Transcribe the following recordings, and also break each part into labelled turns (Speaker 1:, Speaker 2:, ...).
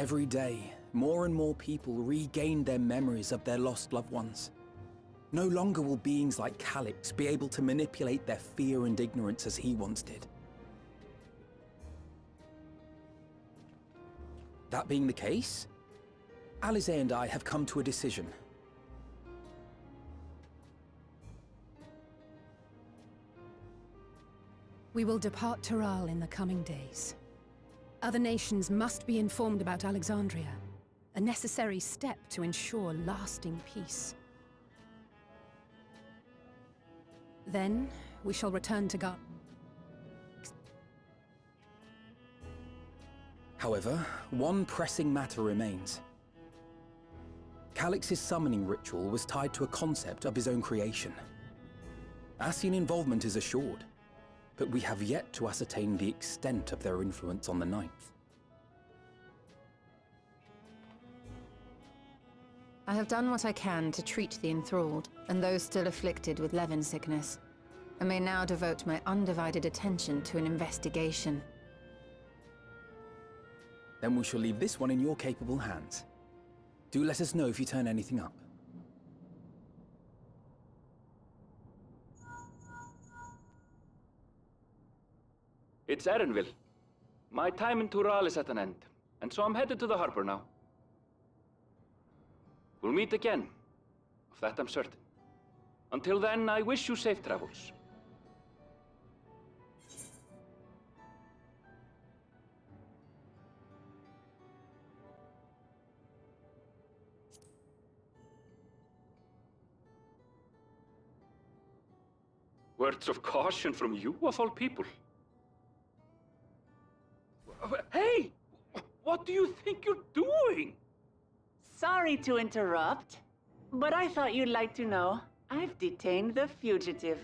Speaker 1: Every day, more and more people regain their memories of their lost loved ones. No longer will beings like Calix be able to manipulate their fear and ignorance as he once did. That being the case, Alize and I have come to a decision.
Speaker 2: We will depart Taral in the coming days. Other nations must be informed about Alexandria, a necessary step to ensure lasting peace. Then, we shall return to Gar.
Speaker 1: However, one pressing matter remains. Calix's summoning ritual was tied to a concept of his own creation. Ascian involvement is assured, but we have yet to ascertain the extent of their influence on the Ninth.
Speaker 3: I have done what I can to treat the enthralled, and those still afflicted with Levin sickness. I may now devote my undivided attention to an investigation.
Speaker 1: Then we shall leave this one in your capable hands. Do let us know if you turn anything up.
Speaker 4: It's Erenville. My time in Tural is at an end, and so I'm headed to the harbor now. We'll meet again, of that I'm certain. Until then, I wish you safe travels. Words of caution from you, of all people. Hey! What do you think you're doing?
Speaker 5: Sorry to interrupt, but I thought you'd like to know I've detained the fugitive.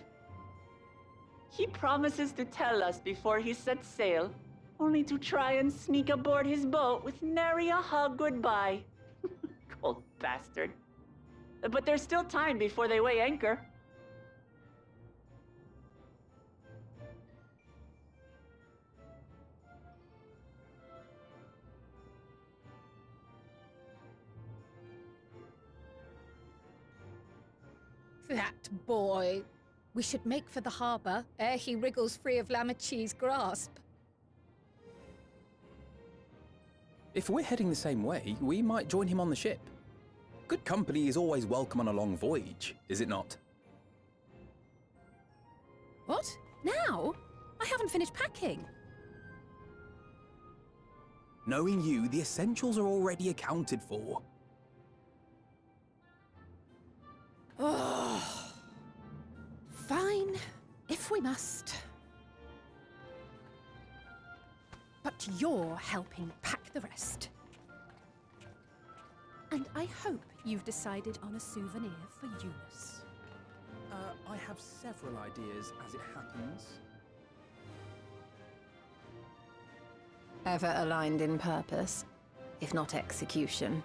Speaker 5: He promises to tell us before he sets sail, only to try and sneak aboard his boat with nary a hug goodbye. Cold bastard. But there's still time before they weigh anchor.
Speaker 2: That boy! We should make for the harbor ere he wriggles free of Lamachi's grasp.
Speaker 1: If we're heading the same way, we might join him on the ship. Good company is always welcome on a long voyage, is it not?
Speaker 2: What? Now? I haven't finished packing.
Speaker 1: Knowing you, the essentials are already accounted for.
Speaker 2: Oh. Fine, if we must. But you're helping pack the rest. And I hope you've decided on a souvenir for Eunice.
Speaker 1: I have several ideas as it happens.
Speaker 3: Ever aligned in purpose, if not execution.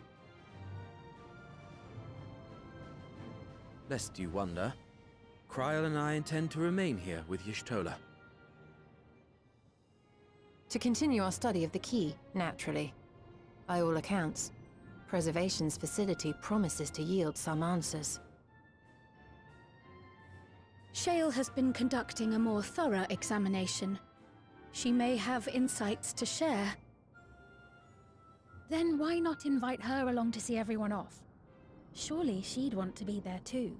Speaker 6: Lest you wonder, Kryl and I intend to remain here with Y'shtola.
Speaker 3: To continue our study of the key, naturally. By all accounts, Preservation's facility promises to yield some answers.
Speaker 2: Shale has been conducting a more thorough examination. She may have insights to share. Then why not invite her along to see everyone off? Surely she'd want to be there too.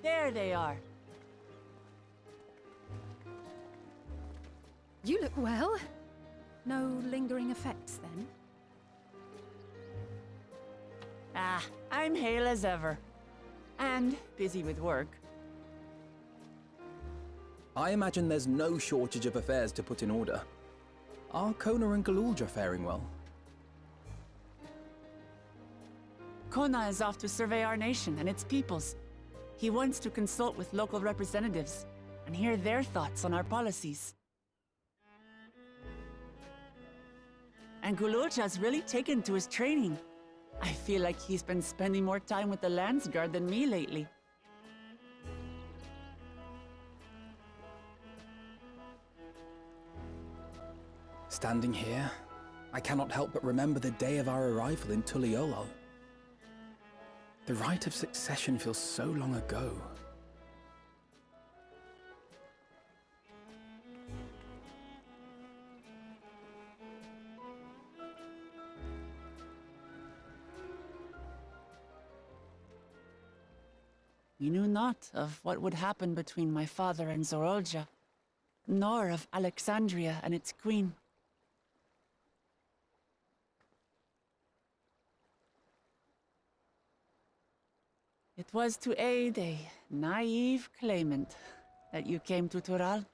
Speaker 5: There they are.
Speaker 2: You look well. No lingering effects, then?
Speaker 5: Ah, I'm hale as ever. And busy with work.
Speaker 1: I imagine there's no shortage of affairs to put in order. Are Kona and Galulja faring well?
Speaker 5: Kona is off to survey our nation and its peoples. He wants to consult with local representatives and hear their thoughts on our policies. And Galulja's really taken to his training. I feel like he's been spending more time with the Landsguard than me lately.
Speaker 1: Standing here, I cannot help but remember the day of our arrival in Tuliolal. The rite of succession feels so long ago.
Speaker 5: We knew not of what would happen between my father and Zorolja, nor of Alexandria and its queen. It was to aid a naive claimant that you came to Tural.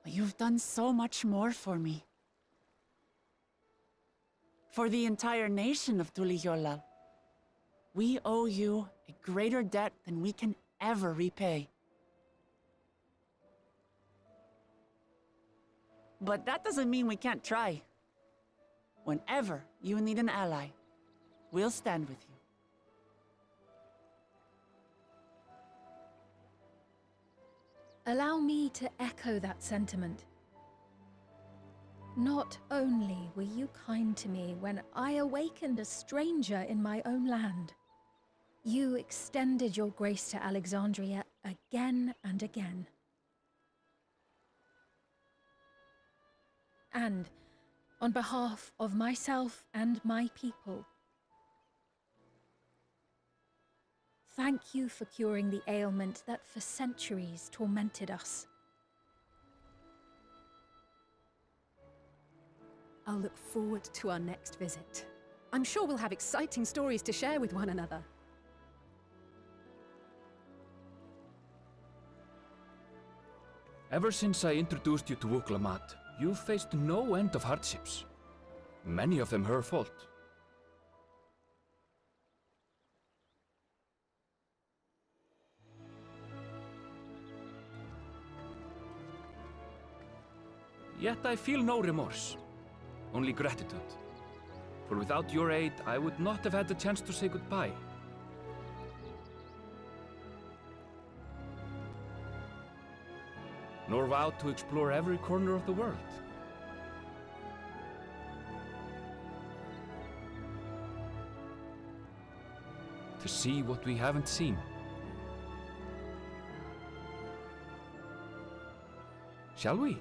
Speaker 5: But you've done so much more for me. For the entire nation of Tuliyollal. We owe you a greater debt than we can ever repay. But that doesn't mean we can't try. Whenever you need an ally, we'll stand with you.
Speaker 2: Allow me to echo that sentiment. Not only were you kind to me when I awakened a stranger in my own land, you extended your grace to Alexandria again and again. And on behalf of myself and my people, thank you for curing the ailment that for centuries tormented us. I'll look forward to our next visit. I'm sure we'll have exciting stories to share with one another.
Speaker 4: Ever since I introduced you to Wuklamat, you've faced no end of hardships. Many of them her fault. Yet I feel no remorse, only gratitude. For without your aid, I would not have had the chance to say goodbye. Nor vowed to explore every corner of the world. To see what we haven't seen. Shall we?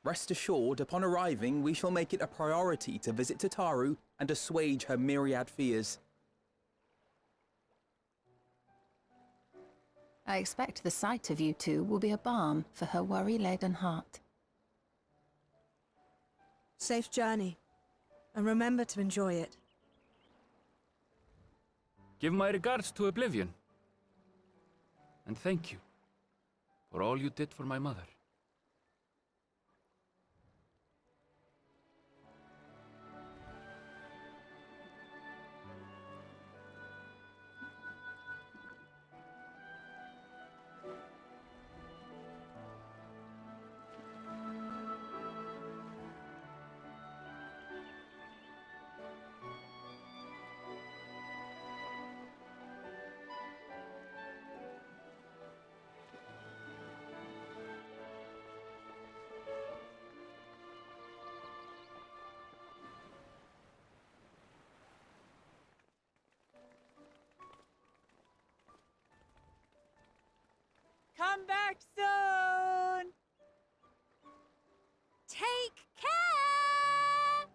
Speaker 1: Rest assured, upon arriving, we shall make it a priority to visit Tataru and assuage her myriad fears.
Speaker 3: I expect the sight of you two will be a balm for her worry-laden heart.
Speaker 7: Safe journey, and remember to enjoy it.
Speaker 4: Give my regards to Oblivion. And thank you for all you did for my mother.
Speaker 5: soon!
Speaker 2: Take care!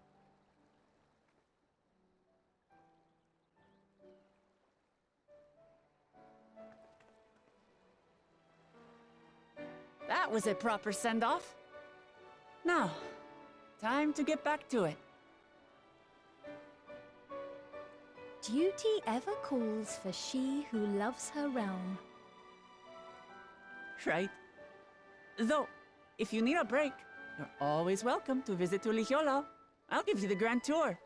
Speaker 5: That was a proper send-off. Now, time to get back to it.
Speaker 2: Duty ever calls for she who loves her realm.
Speaker 5: Right. Though, if you need a break, you're always welcome to visit Tulihiola. I'll give you the grand tour.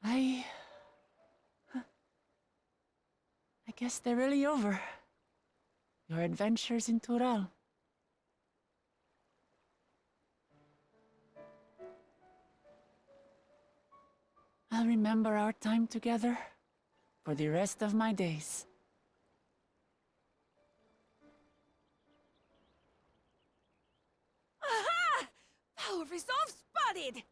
Speaker 5: I guess they're really over. Your adventures in Tural. I'll remember our time together for the rest of my days.
Speaker 2: Aha! Power resolve spotted!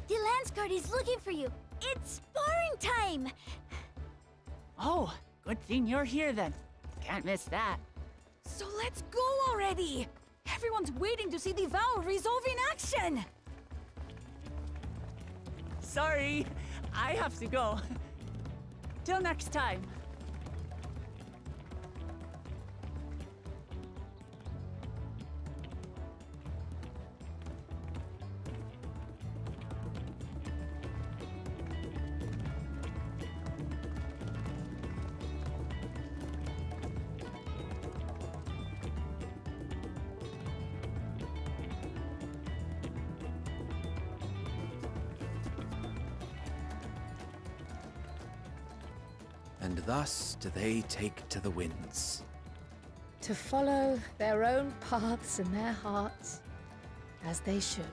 Speaker 8: The Lance Guard is looking for you. It's sparring time!
Speaker 5: Oh, good thing you're here then. Can't miss that.
Speaker 2: So let's go already! Everyone's waiting to see the vow resolve in action!
Speaker 5: Sorry, I have to go. Till next time.
Speaker 6: And thus do they take to the winds.
Speaker 2: To follow their own paths and their hearts, as they should.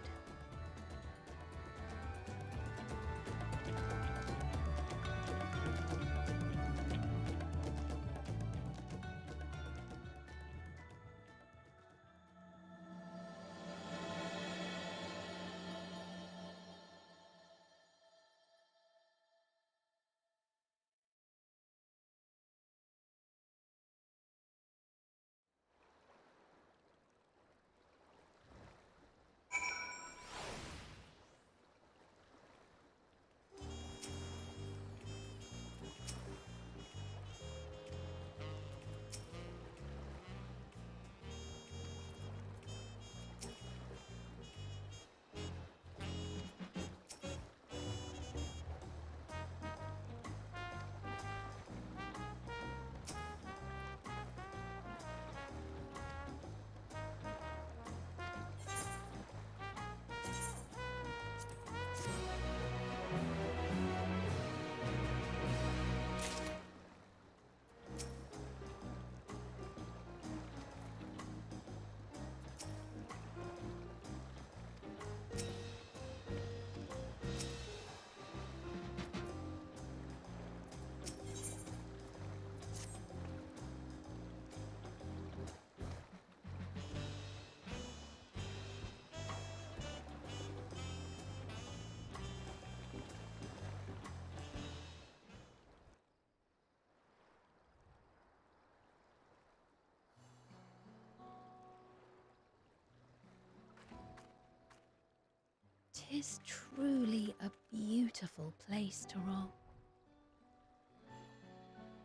Speaker 2: Tis truly a beautiful place to roll.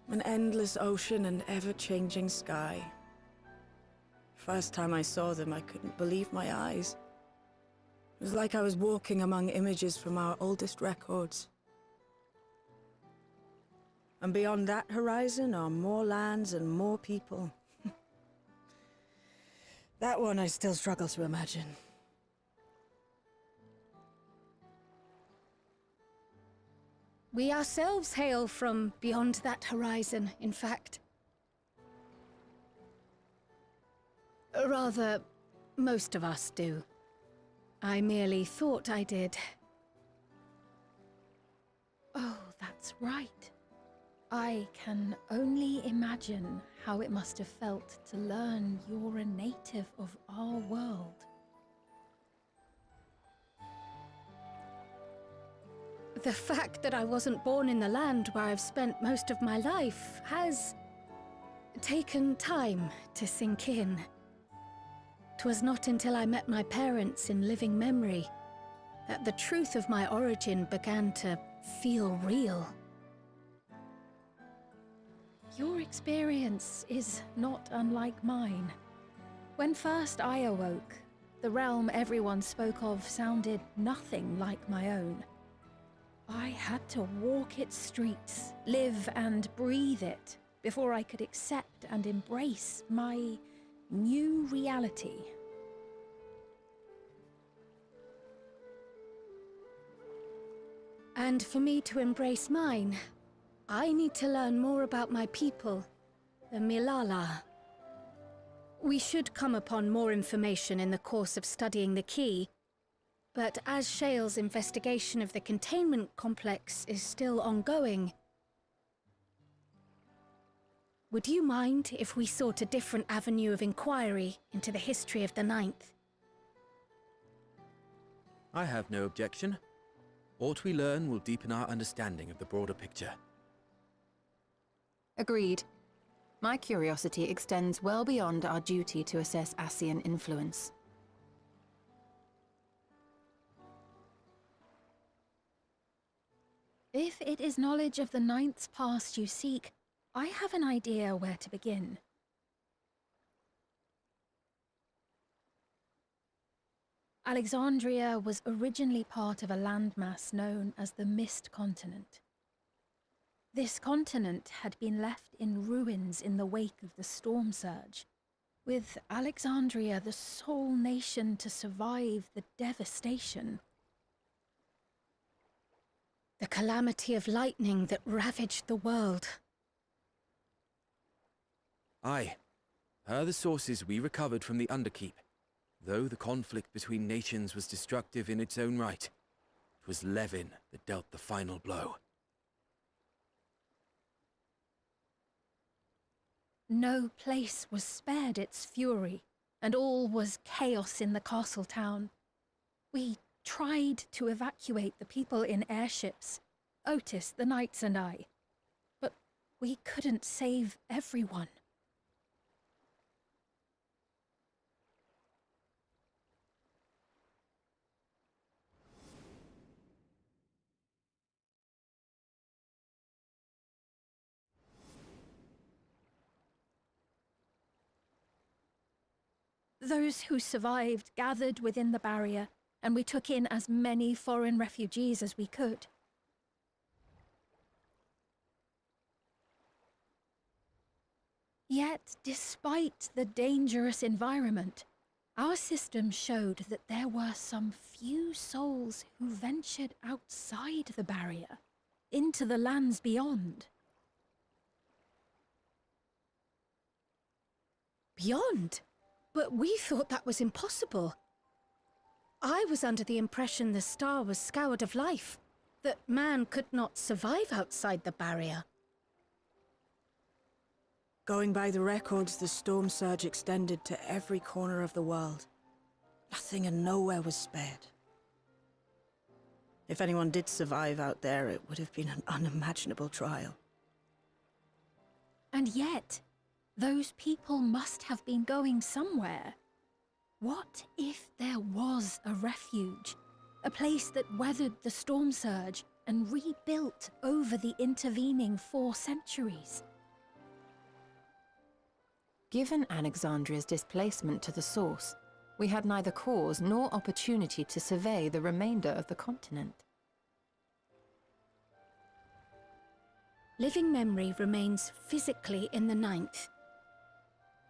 Speaker 7: An endless ocean and ever-changing sky. First time I saw them, I couldn't believe my eyes. It was like I was walking among images from our oldest records. And beyond that horizon are more lands and more people. That one I still struggle to imagine.
Speaker 2: We ourselves hail from beyond that horizon, in fact. Rather, most of us do. I merely thought I did. Oh, that's right. I can only imagine. imagine how it must have felt to learn you're a native of our world. The fact that I wasn't born in the land where I've spent most of my life has taken time to sink in. 'Twas not until I met my parents in living memory that the truth of my origin began to feel real. Your experience is not unlike mine. When first I awoke, the realm everyone spoke of sounded nothing like my own. I had to walk its streets, live and breathe it, before I could accept and embrace my new reality. And for me to embrace mine, I need to learn more about my people, the Milala. We should come upon more information in the course of studying the key, but as Shale's investigation of the containment complex is still ongoing, would you mind if we sought a different avenue of inquiry into the history of the Ninth?
Speaker 6: I have no objection. What we learn will deepen our understanding of the broader picture.
Speaker 3: Agreed. My curiosity extends well beyond our duty to assess Ascian influence.
Speaker 2: If it is knowledge of the Ninth's past you seek, I have an idea where to begin. Alexandria was originally part of a landmass known as the Mist Continent. This continent had been left in ruins in the wake of the storm surge, with Alexandria the sole nation to survive the devastation.
Speaker 9: The calamity of lightning that ravaged the world.
Speaker 6: Aye. Per the sources we recovered from the Underkeep, though the conflict between nations was destructive in its own right, it was Levin that dealt the final blow.
Speaker 2: No place was spared its fury, and all was chaos in the castle town. We tried to evacuate the people in airships, Otis, the knights and I, but we couldn't save everyone. Those who survived gathered within the barrier, and we took in as many foreign refugees as we could. Yet, despite the dangerous environment, our system showed that there were some few souls who ventured outside the barrier, into the lands beyond.
Speaker 9: Beyond? But we thought that was impossible. I was under the impression the star was scoured of life, that man could not survive outside the barrier.
Speaker 7: Going by the records, the storm surge extended to every corner of the world. Nothing and nowhere was spared. If anyone did survive out there, it would have been an unimaginable trial.
Speaker 2: And yet, those people must have been going somewhere. What if there was a refuge? A place that weathered the storm surge and rebuilt over the intervening 4 centuries?
Speaker 3: Given Alexandria's displacement to the source, we had neither cause nor opportunity to survey the remainder of the continent.
Speaker 9: Living memory remains physically in the Ninth.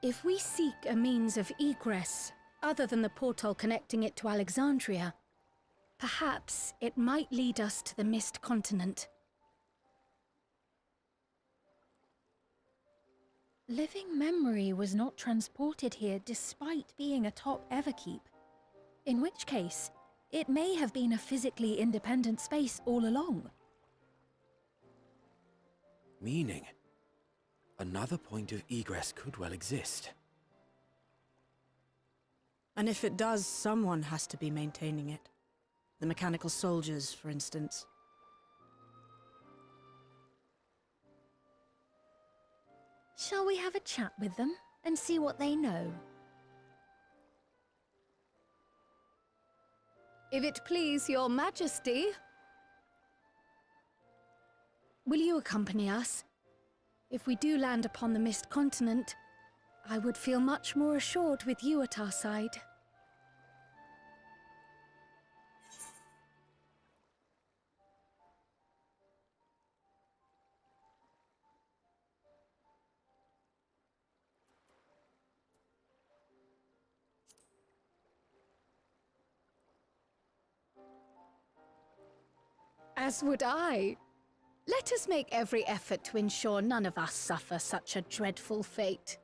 Speaker 9: If we seek a means of egress other than the portal connecting it to Alexandria, perhaps it might lead us to the Mist Continent.
Speaker 2: Living memory was not transported here despite being a top Everkeep. In which case, it may have been a physically independent space all along.
Speaker 6: Meaning? Another point of egress could well exist.
Speaker 7: And if it does, someone has to be maintaining it. The mechanical soldiers, for instance.
Speaker 2: Shall we have a chat with them and see what they know?
Speaker 9: If it please your majesty. Will you accompany us? If we do land upon the Mist Continent, I would feel much more assured with you at our side. As would I. Let us make every effort to ensure none of us suffer such a dreadful fate.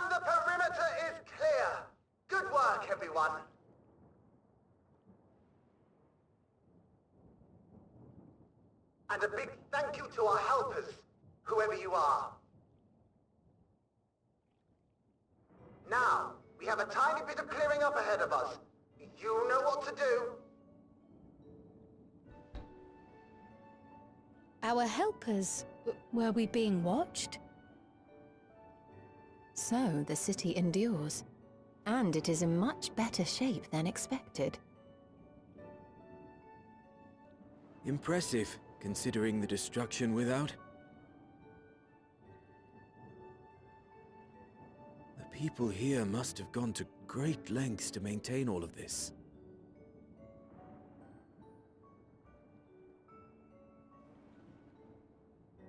Speaker 10: And the perimeter is clear. Good work, everyone. And a big thank you to our helpers, whoever you are. Now, we have a tiny bit of clearing up ahead of us. You know what to do.
Speaker 9: Our helpers, were we being watched?
Speaker 3: So the city endures, and it is in much better shape than expected.
Speaker 6: Impressive, considering the destruction without. The people here must have gone to great lengths to maintain all of this.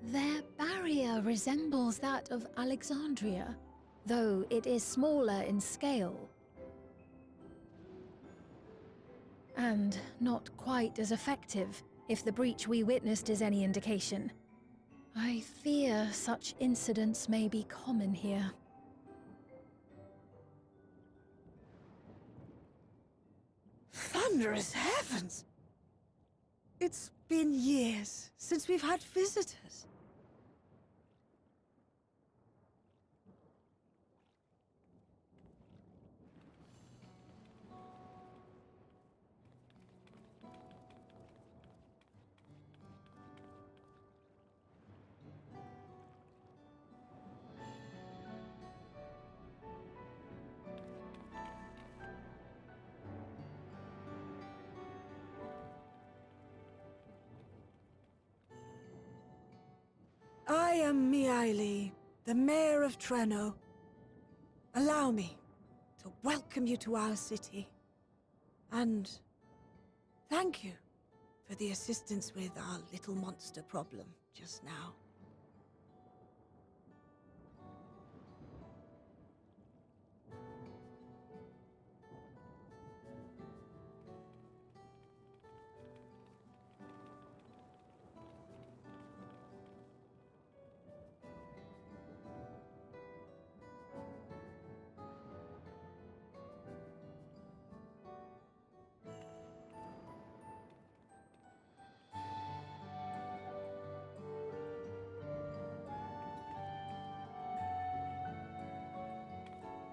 Speaker 2: Their barrier resembles that of Alexandria, though it is smaller in scale. And not quite as effective, if the breach we witnessed is any indication. I fear such incidents may be common here.
Speaker 7: Thunderous heavens! It's been years since we've had visitors. I am Miaili, the Mayor of Treno. Allow me to welcome you to our city. And thank you for the assistance with our little monster problem just now.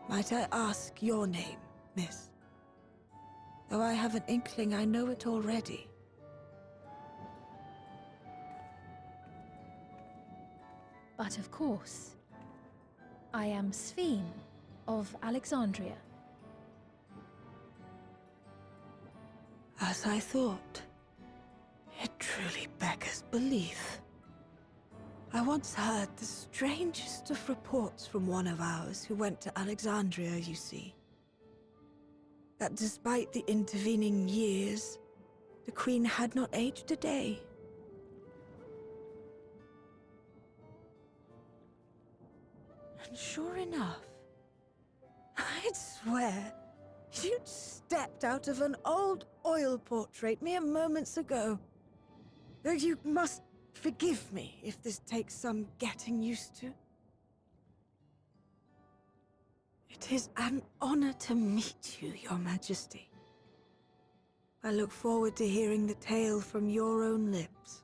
Speaker 7: Might I ask your name, miss? Though I have an inkling I know it already.
Speaker 2: But of course, I am Sphene of Alexandria.
Speaker 7: As I thought. It truly beggars belief. I once heard the strangest of reports from one of ours who went to Alexandria, you see. That despite the intervening years, the Queen had not aged a day. And sure enough, I'd swear you'd stepped out of an old oil portrait mere moments ago. Though you must forgive me if this takes some getting used to. It is an honor to meet you, Your Majesty. I look forward to hearing the tale from your own lips.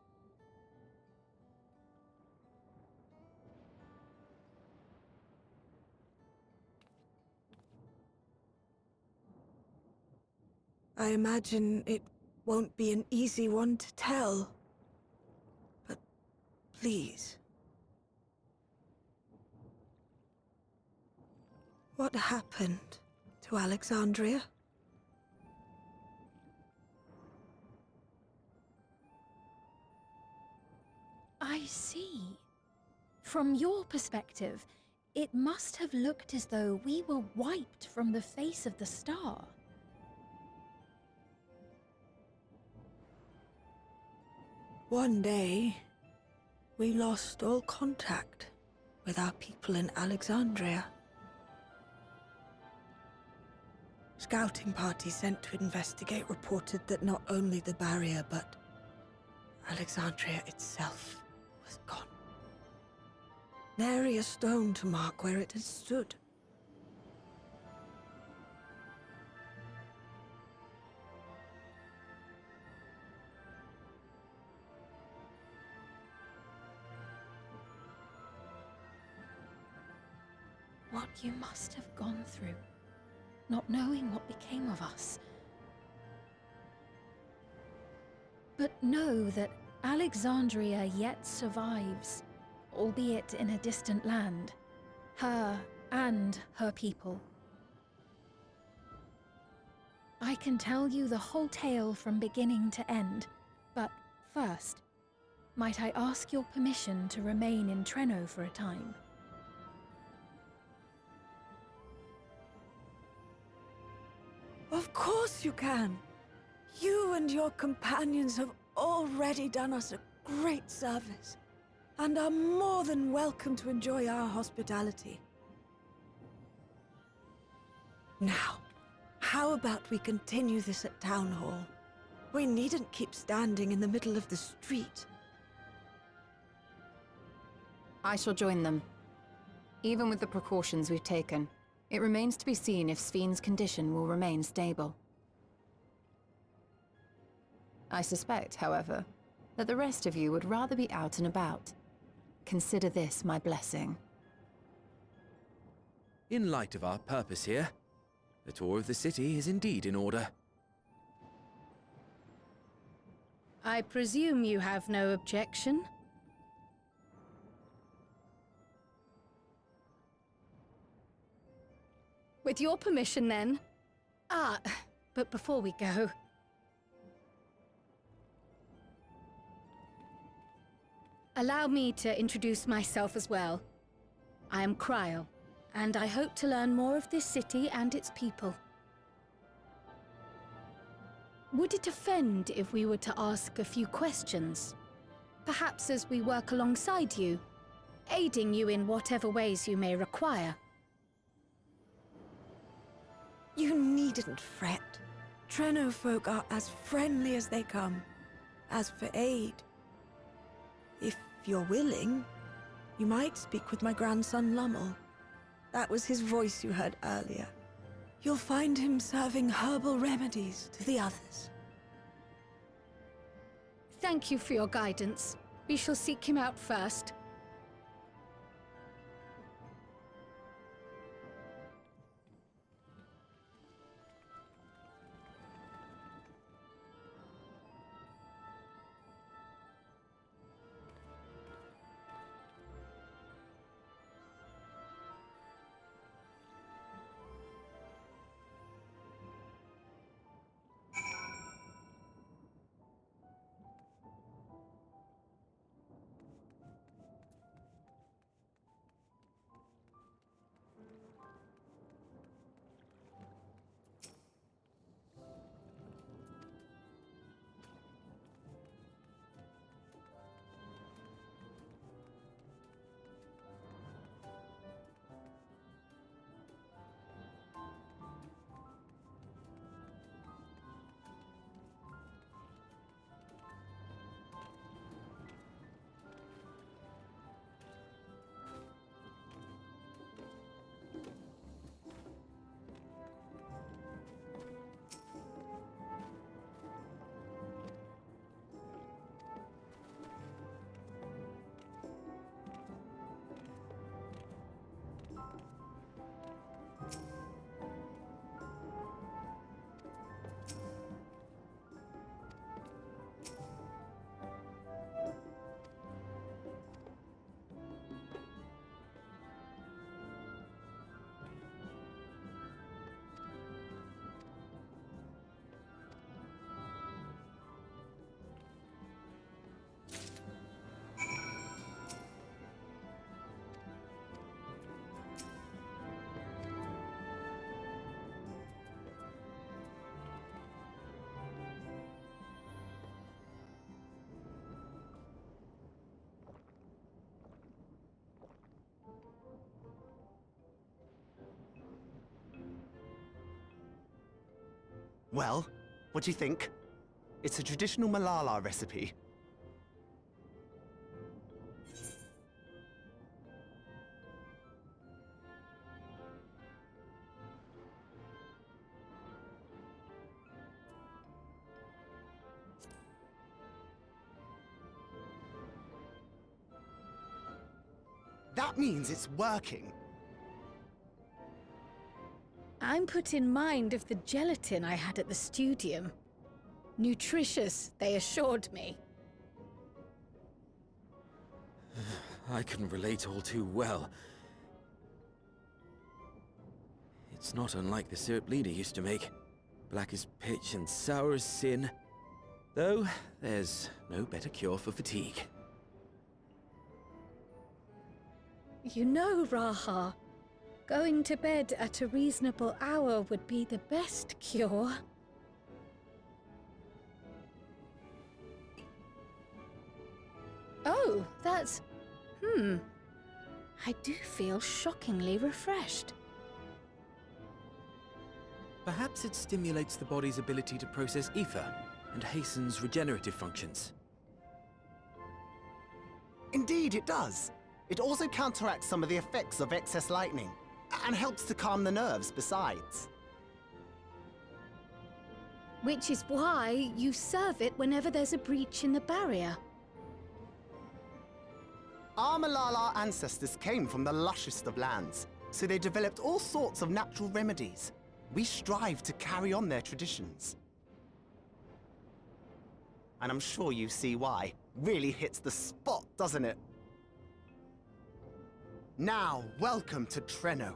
Speaker 7: I imagine it won't be an easy one to tell. But please. What happened to Alexandria?
Speaker 2: I see. From your perspective, it must have looked as though we were wiped from the face of the star.
Speaker 7: One day, we lost all contact with our people in Alexandria. Scouting parties sent to investigate reported that not only the barrier, but Alexandria itself was gone. Nary a stone to mark where it had stood.
Speaker 2: what you must have gone through, not knowing what became of us. But know that Alexandria yet survives, albeit in a distant land. Her and her people. I can tell you the whole tale from beginning to end, but first, might I ask your permission to remain in Treno for a time?
Speaker 7: Of course you can. You and your companions have already done us a great service, and are more than welcome to enjoy our hospitality. Now, how about we continue this at Town Hall? We needn't keep standing in the middle of the street.
Speaker 3: I shall join them. Even with the precautions we've taken, it remains to be seen if Sven's condition will remain stable. I suspect, however, that the rest of you would rather be out and about. Consider this my blessing.
Speaker 6: In light of our purpose here, the tour of the city is indeed in order.
Speaker 9: I presume you have no objection? With your permission, then. But before we go... allow me to introduce myself as well. I am Cryle, and I hope to learn more of this city and its people. Would it offend if we were to ask a few questions? Perhaps as we work alongside you, aiding you in whatever ways you may require.
Speaker 7: You needn't fret. Treno folk are as friendly as they come. As for aid, if you're willing, you might speak with my grandson Lummel. That was his voice you heard earlier. You'll find him serving herbal remedies to the others.
Speaker 9: Thank you for your guidance. We shall seek him out first.
Speaker 11: Well, what do you think? It's a traditional Malala recipe. That means it's working.
Speaker 9: I'm put in mind of the gelatin I had at the studium. Nutritious, they assured me.
Speaker 6: I can relate all too well. It's not unlike the syrup Lena used to make. Black as pitch and sour as sin. Though, there's no better cure for fatigue.
Speaker 9: You know, Raha, going to bed at a reasonable hour would be the best cure. Oh, that's... I do feel shockingly refreshed.
Speaker 6: Perhaps it stimulates the body's ability to process ether and hastens regenerative functions.
Speaker 11: Indeed, it does. It also counteracts some of the effects of excess lightning, and helps to calm the nerves besides.
Speaker 9: Which is why you serve it whenever there's a breach in the barrier.
Speaker 11: Our Malala ancestors came from the lushest of lands, so they developed all sorts of natural remedies. We strive to carry on their traditions. And I'm sure you see why. Really hits the spot, doesn't it? Now, welcome to Treno.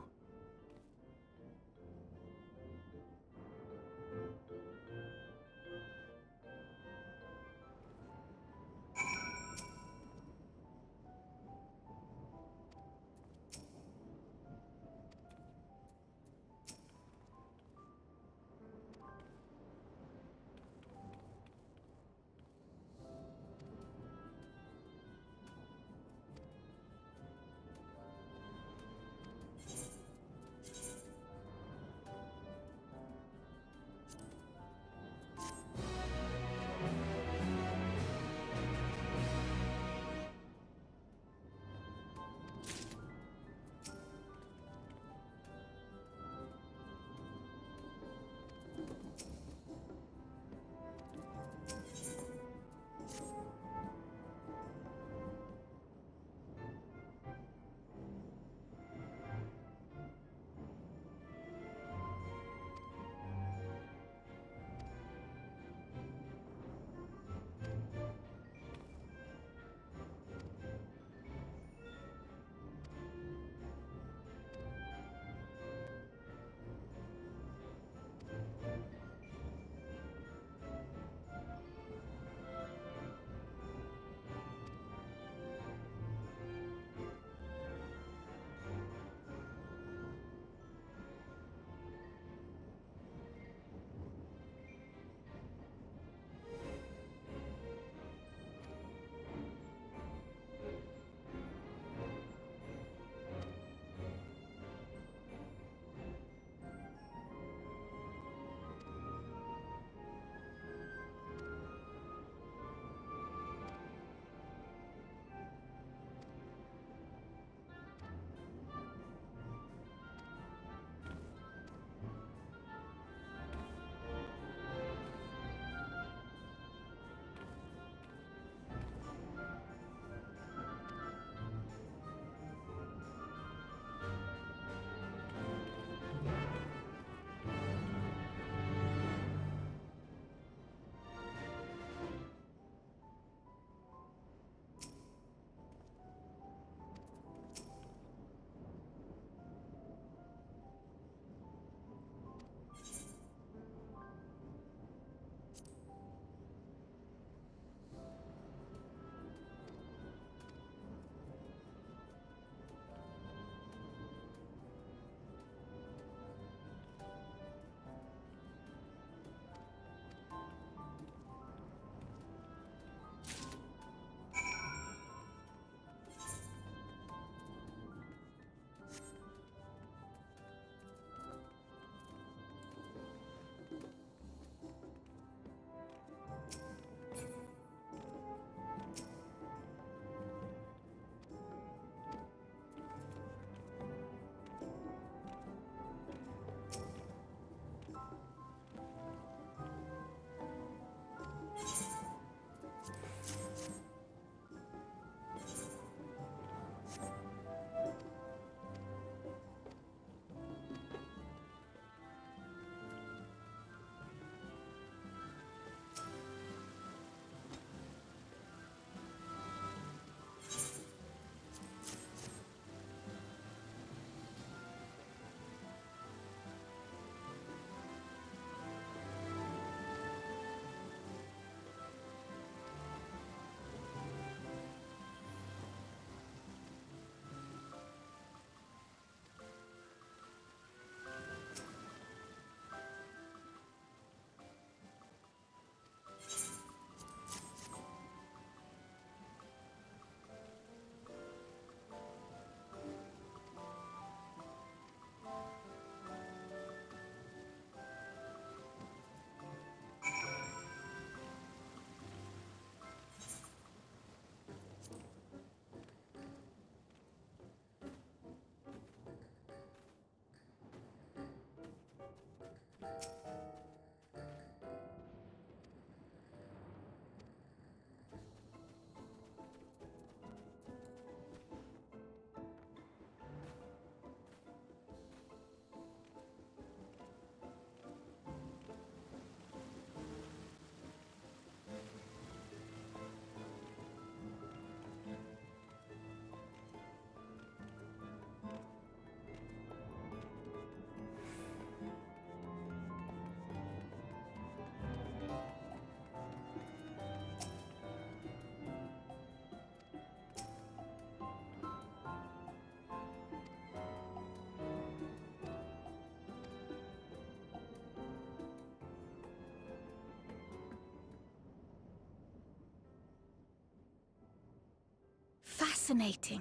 Speaker 9: fascinating.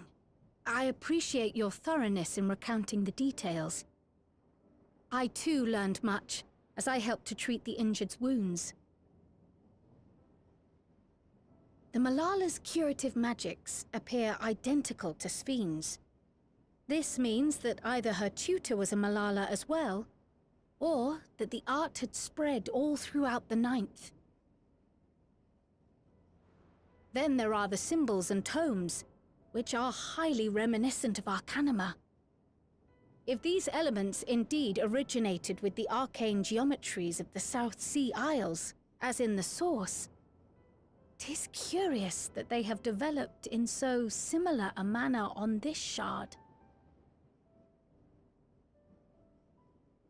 Speaker 9: I appreciate your thoroughness in recounting the details. I too learned much, as I helped to treat the injured's wounds. The Malala's curative magics appear identical to Spheen's. This means that either her tutor was a Malala as well, or that the art had spread all throughout the Ninth. Then there are the symbols and tomes, which are highly reminiscent of Arcanima. If these elements indeed originated with the arcane geometries of the South Sea Isles, as in the source, 'tis curious that they have developed in so similar a manner on this shard.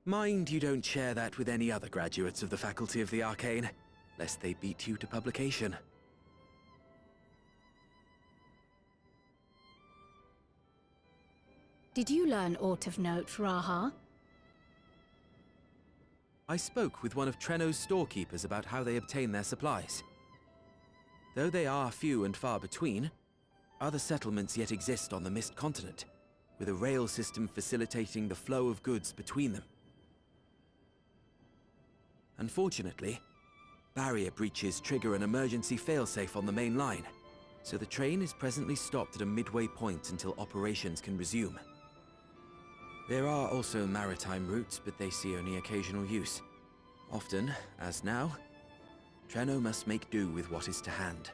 Speaker 6: Mind you don't share that with any other graduates of the Faculty of the Arcane, lest they beat you to publication.
Speaker 9: Did you learn aught of note, Raha?
Speaker 6: I spoke with one of Treno's storekeepers about how they obtain their supplies. Though they are few and far between, other settlements yet exist on the Mist Continent, with a rail system facilitating the flow of goods between them. Unfortunately, barrier breaches trigger an emergency failsafe on the main line, so the train is presently stopped at a midway point until operations can resume. There are also maritime routes, but they see only occasional use. Often, as now, Treno must make do with what is to hand.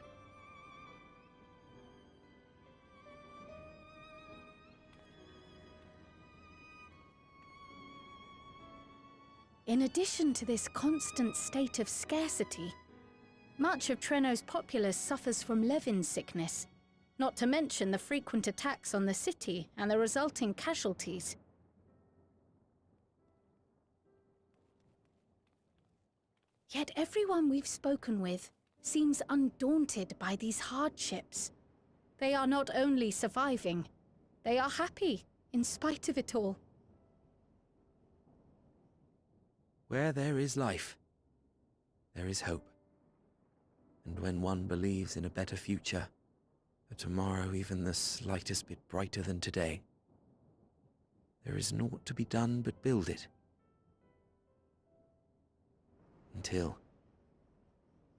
Speaker 9: In addition to this constant state of scarcity, much of Treno's populace suffers from Levin sickness, not to mention the frequent attacks on the city and the resulting casualties. Yet everyone we've spoken with seems undaunted by these hardships. They are not only surviving, they are happy in spite of it all.
Speaker 6: Where there is life, there is hope. And when one believes in a better future, a tomorrow even the slightest bit brighter than today, there is naught to be done but build it. Until,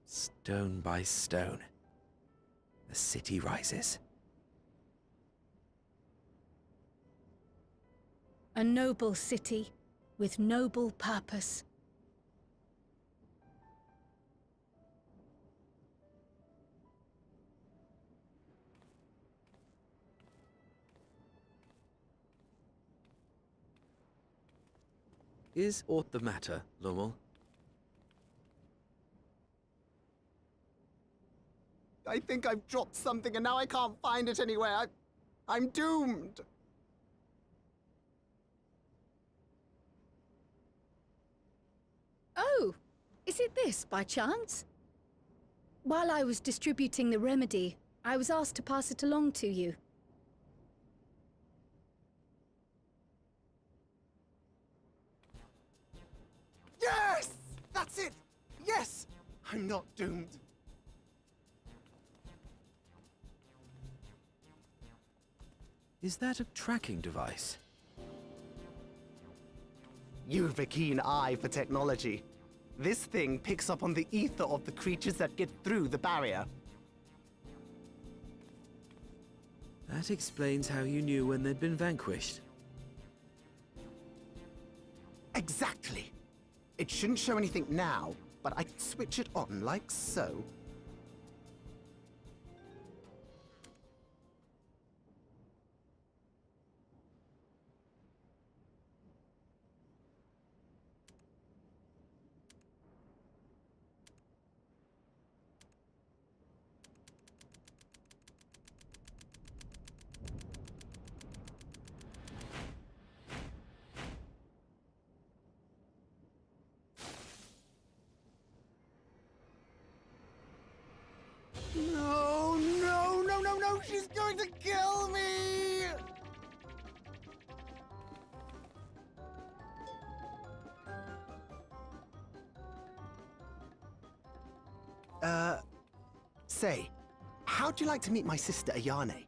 Speaker 6: stone by stone, the city rises.
Speaker 9: A noble city with noble purpose.
Speaker 6: Is aught the matter, Lummel?
Speaker 11: I think I've dropped something and now I can't find it anywhere. I'm doomed.
Speaker 9: Oh, is it this by chance? While I was distributing the remedy, I was asked to pass it along to you.
Speaker 11: Yes! That's it! Yes! I'm not doomed.
Speaker 6: Is that a tracking device?
Speaker 11: You've a keen eye for technology. This thing picks up on the ether of the creatures that get through the barrier.
Speaker 6: That explains how you knew when they'd been vanquished.
Speaker 11: Exactly. It shouldn't show anything now, but I can switch it on like so. No, no, no, no, no! She's going to kill me! Say, how'd you like to meet my sister Ayane?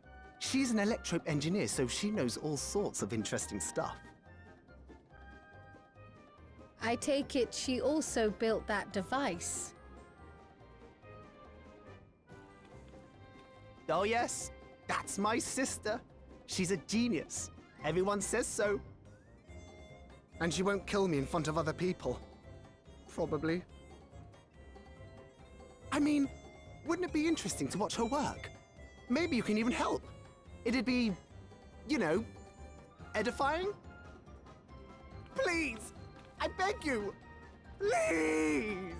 Speaker 11: She's an electrope engineer, so she knows all sorts of interesting stuff.
Speaker 9: I take it she also built that device.
Speaker 11: Oh yes, that's my sister. She's a genius. Everyone says so. And she won't kill me in front of other people. Probably. I mean, wouldn't it be interesting to watch her work? Maybe you can even help. It'd be, you know, edifying? Please! I beg you! Please!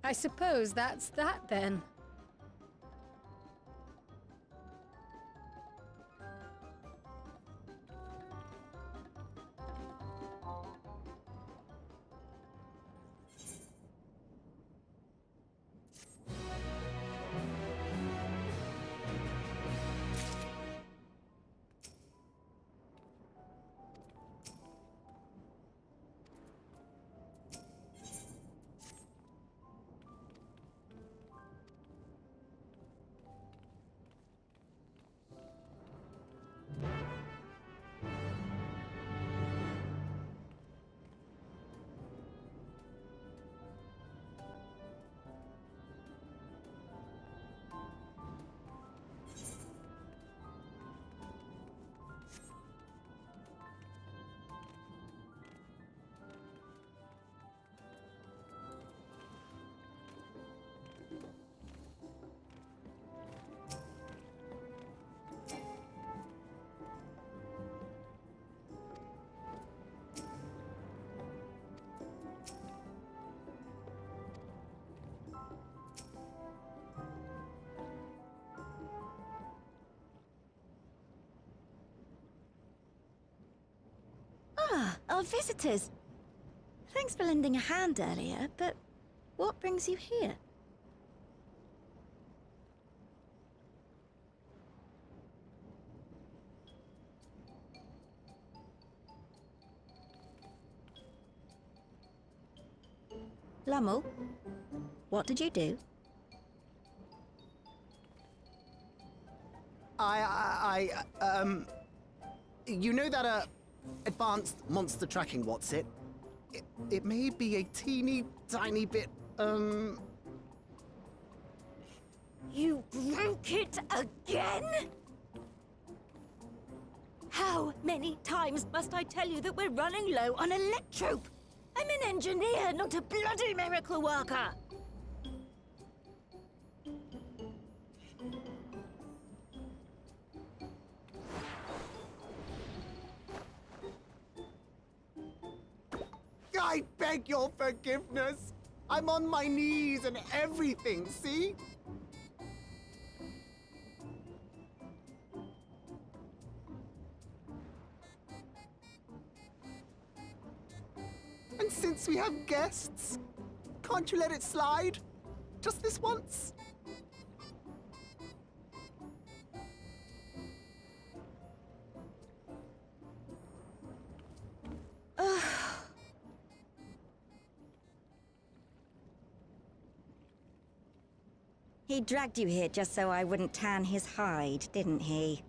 Speaker 9: I suppose that's that then.
Speaker 8: Ah, our visitors. Thanks for lending a hand earlier, but what brings you here? Lummel, what did you do?
Speaker 11: You know that, advanced monster tracking, what's it? It may be a teeny tiny bit,
Speaker 8: You broke it again? How many times must I tell you that we're running low on electrope? I'm an engineer, not a bloody miracle worker!
Speaker 11: I beg your forgiveness! I'm on my knees and everything, see? And since we have guests, can't you let it slide? Just this once?
Speaker 8: He dragged you here just so I wouldn't tan his hide, didn't he?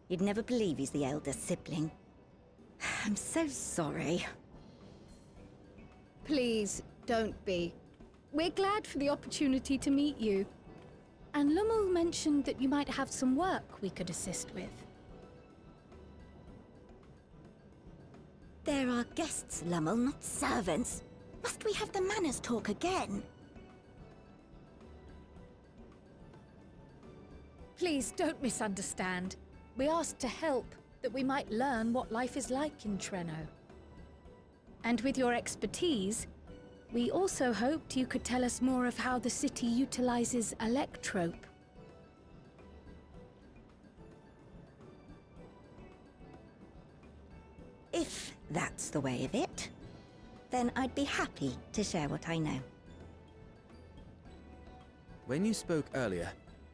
Speaker 8: You'd never believe he's the elder sibling. I'm so sorry.
Speaker 9: Please, don't be. We're glad for the opportunity to meet you. And Lummel mentioned that you might have some work we could assist with.
Speaker 8: There are guests, Lummel, not servants. Must we have the manners talk again?
Speaker 9: Please, don't misunderstand. We asked to help, that we might learn what life is like in Treno. And with your expertise, we also hoped you could tell us more of how the city utilizes electrope.
Speaker 8: If that's the way of it, then I'd be happy to share what I know.
Speaker 6: When you spoke earlier,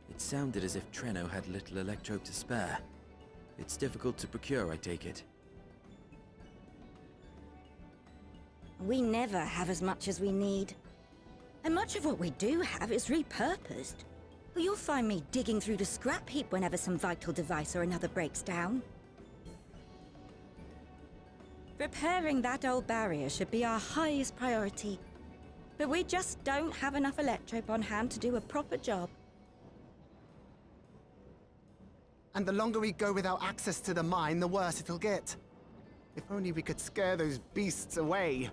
Speaker 6: it sounded as if Treno had little electrope to spare. It's difficult to procure, I take it.
Speaker 8: We never have as much as we need. And much of what we do have is repurposed. You'll find me digging through the scrap heap whenever some vital device or another breaks down. Repairing that old barrier should be our highest priority. But we just don't have enough electrope on hand to do a proper job.
Speaker 11: And the longer we go without access to the mine, the worse it'll get. If only we could scare those beasts away.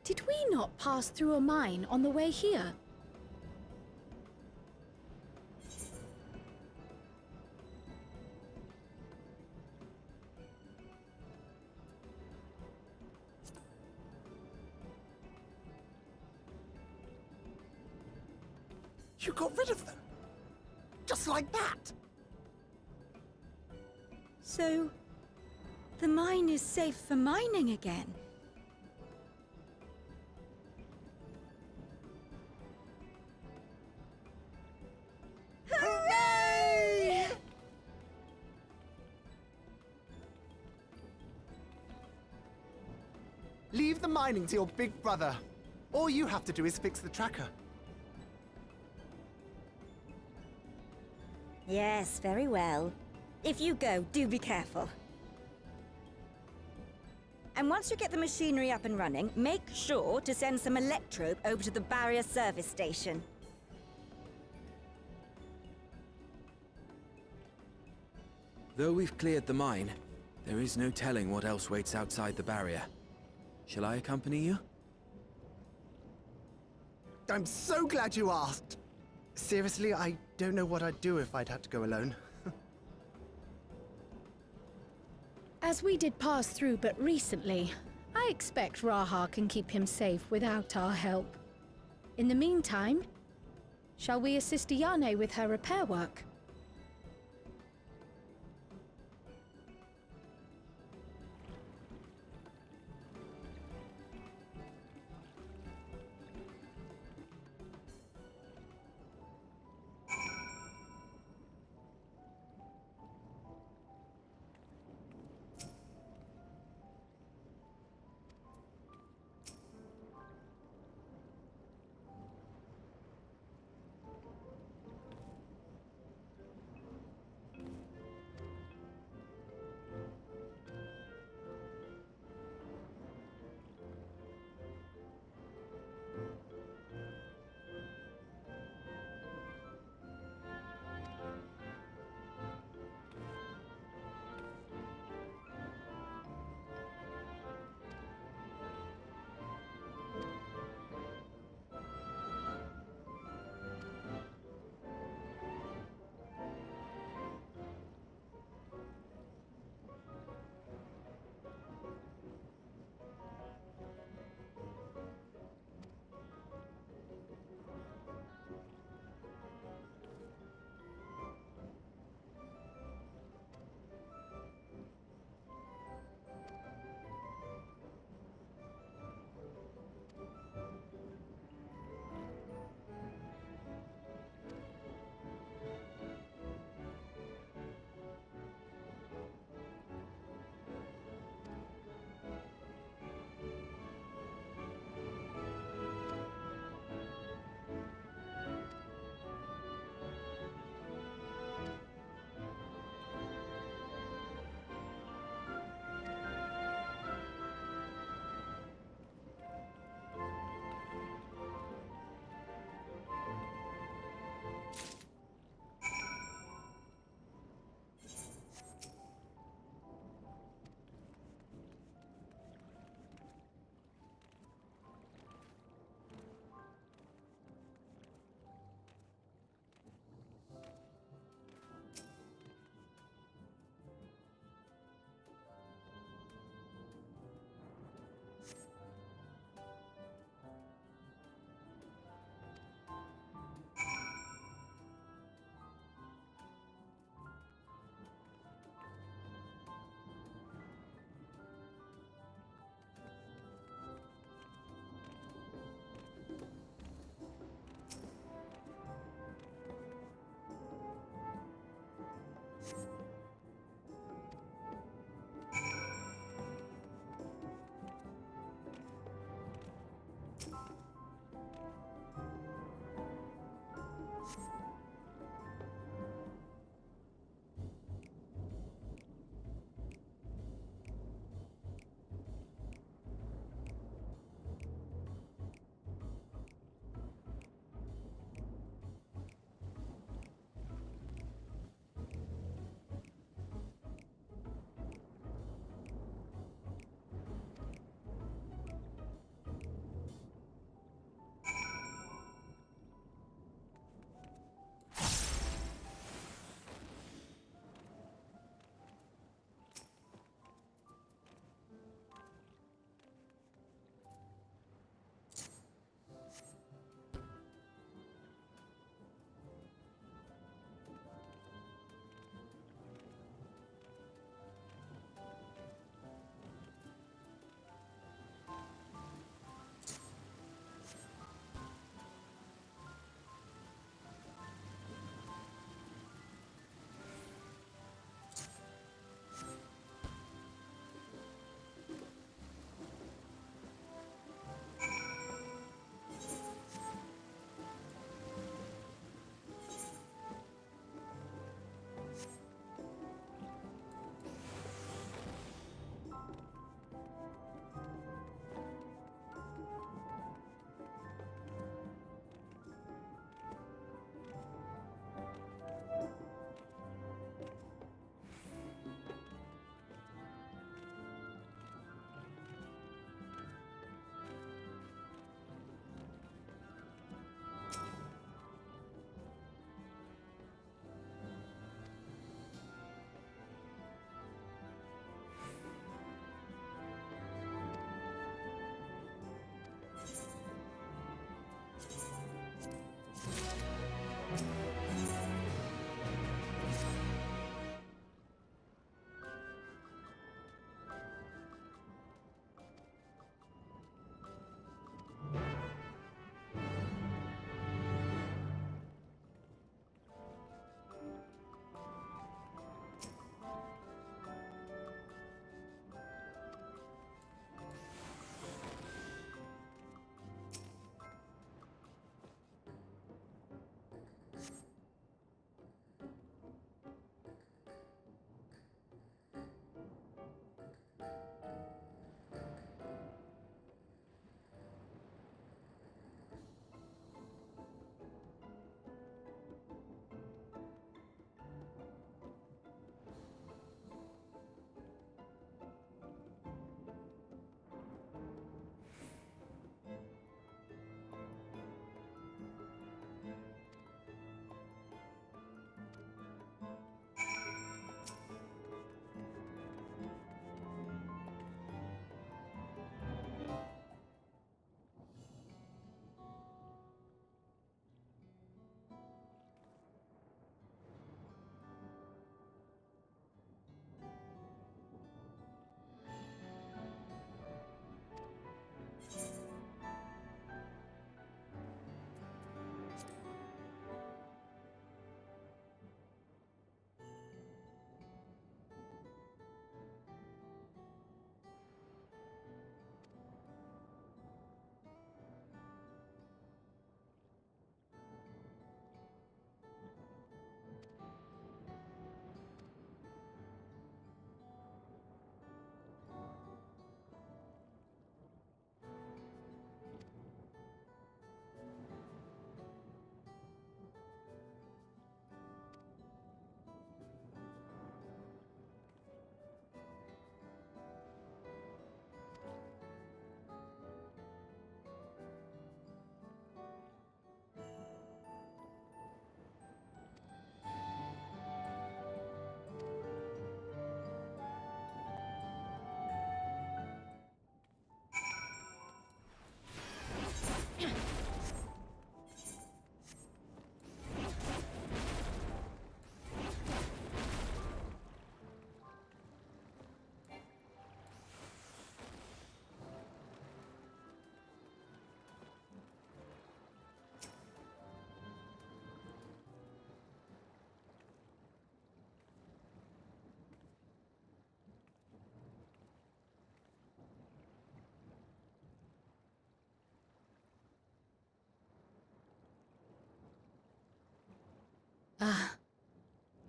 Speaker 9: Did we not pass through a mine on the way here?
Speaker 11: You got rid of them? Just like that?
Speaker 8: So, the mine is safe for mining again? Hooray!
Speaker 11: Leave the mining to your big brother. All you have to do is fix the tracker.
Speaker 8: Yes, very well. If you go, do be careful. And once you get the machinery up and running, make sure to send some electrope over to the barrier service station.
Speaker 6: Though we've cleared the mine, there is no telling what else waits outside the barrier. Shall I accompany you?
Speaker 11: I'm so glad you asked. Seriously, I don't know what I'd do if I'd had to go alone.
Speaker 9: As we did pass through but recently, I expect Raha can keep him safe without our help. In the meantime, shall we assist Ayane with her repair work?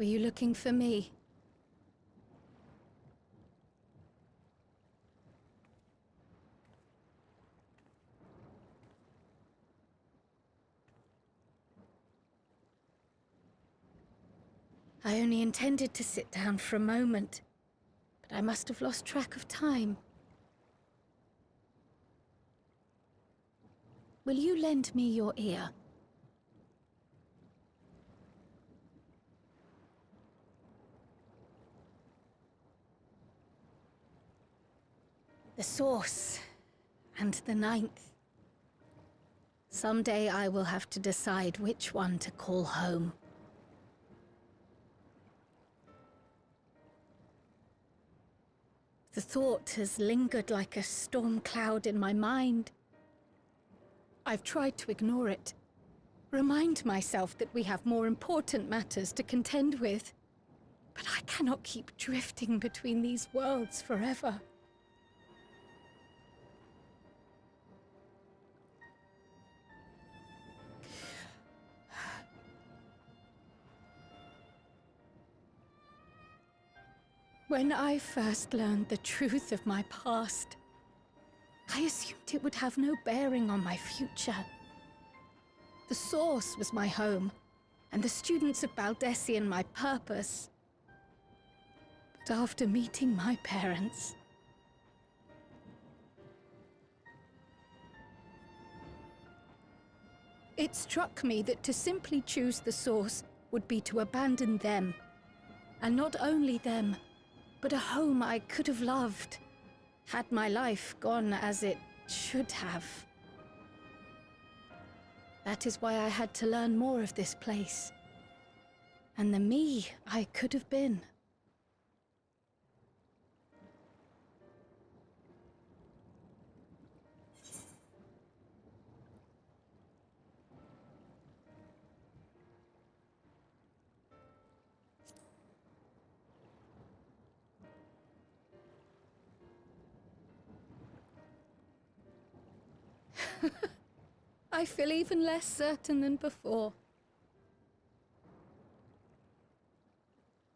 Speaker 9: Were you looking for me? I only intended to sit down for a moment, but I must have lost track of time. Will you lend me your ear? The source, and the ninth. Someday I will have to decide which one to call home. The thought has lingered like a storm cloud in my mind. I've tried to ignore it, remind myself that we have more important matters to contend with. But I cannot keep drifting between these worlds forever. When I first learned the truth of my past, I assumed it would have no bearing on my future. The source was my home, and the students of Baldessian my purpose. But after meeting my parents, it struck me that to simply choose the source would be to abandon them. And not only them, but a home I could have loved, had my life gone as it should have. That is why I had to learn more of this place, and the me I could have been. I feel even less certain than before.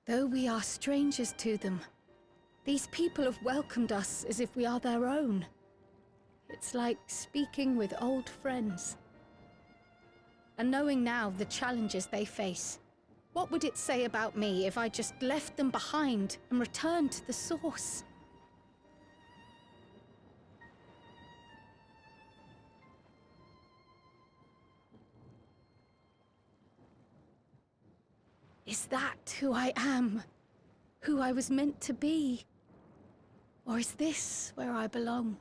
Speaker 9: Though we are strangers to them, these people have welcomed us as if we are their own. It's like speaking with old friends. And knowing now the challenges they face, what would it say about me if I just left them behind and returned to the source? Is that who I am? Who I was meant to be? Or is this where I belong?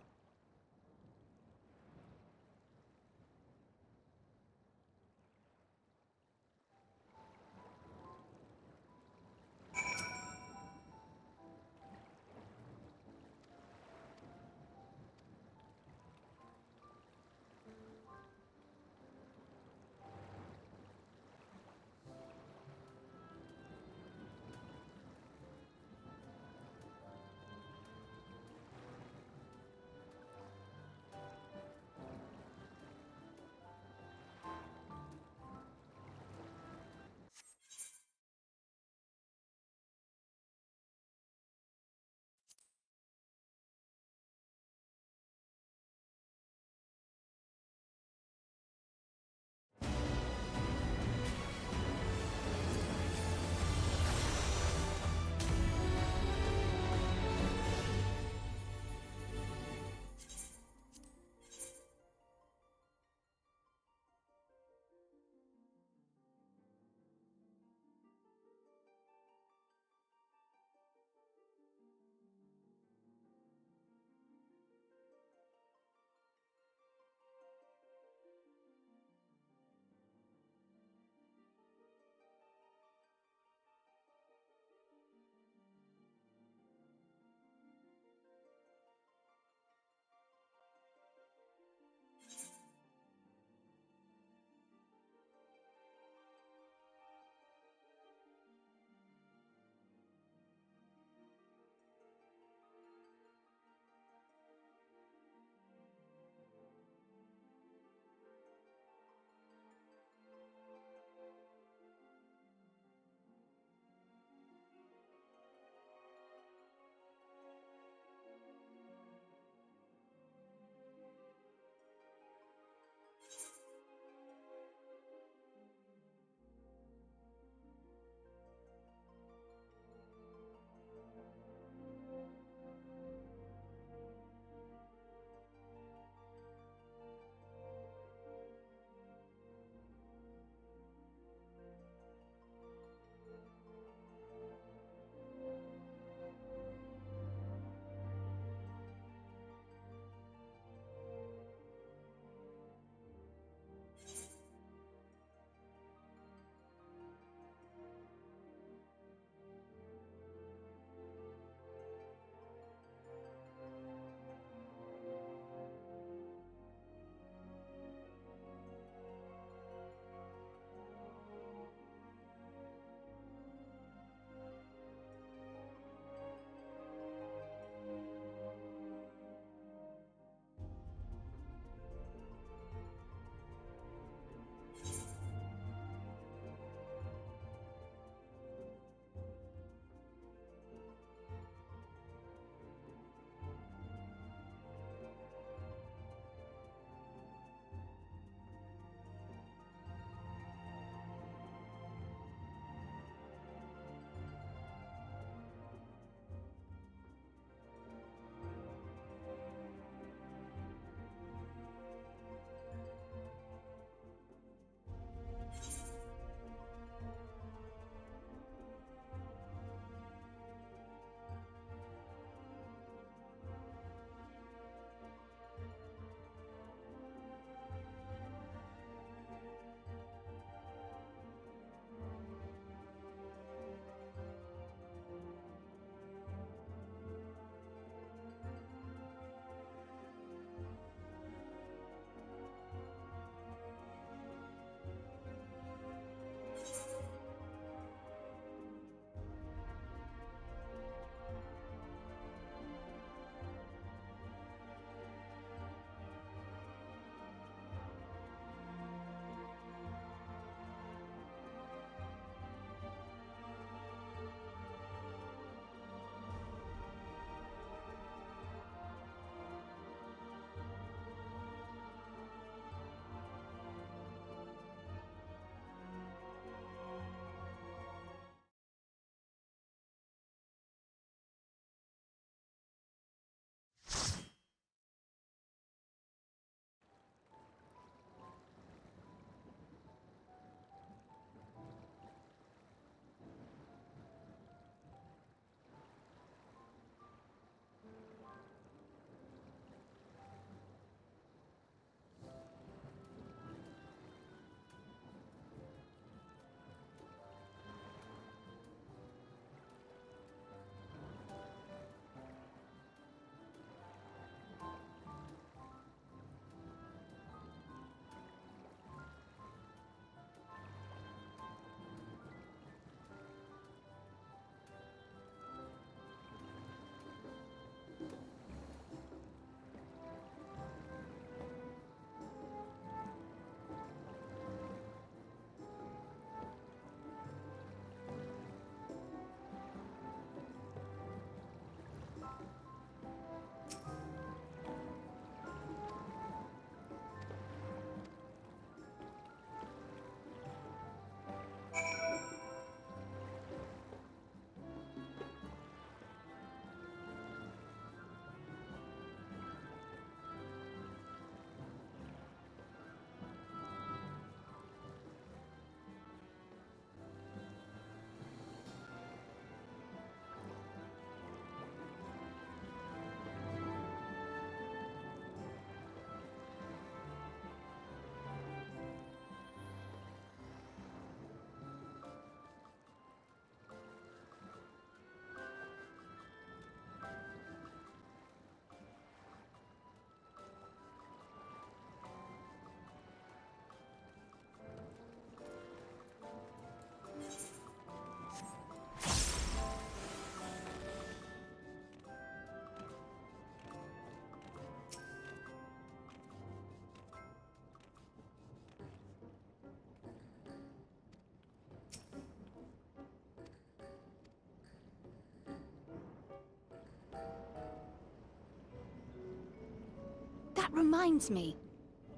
Speaker 9: reminds me.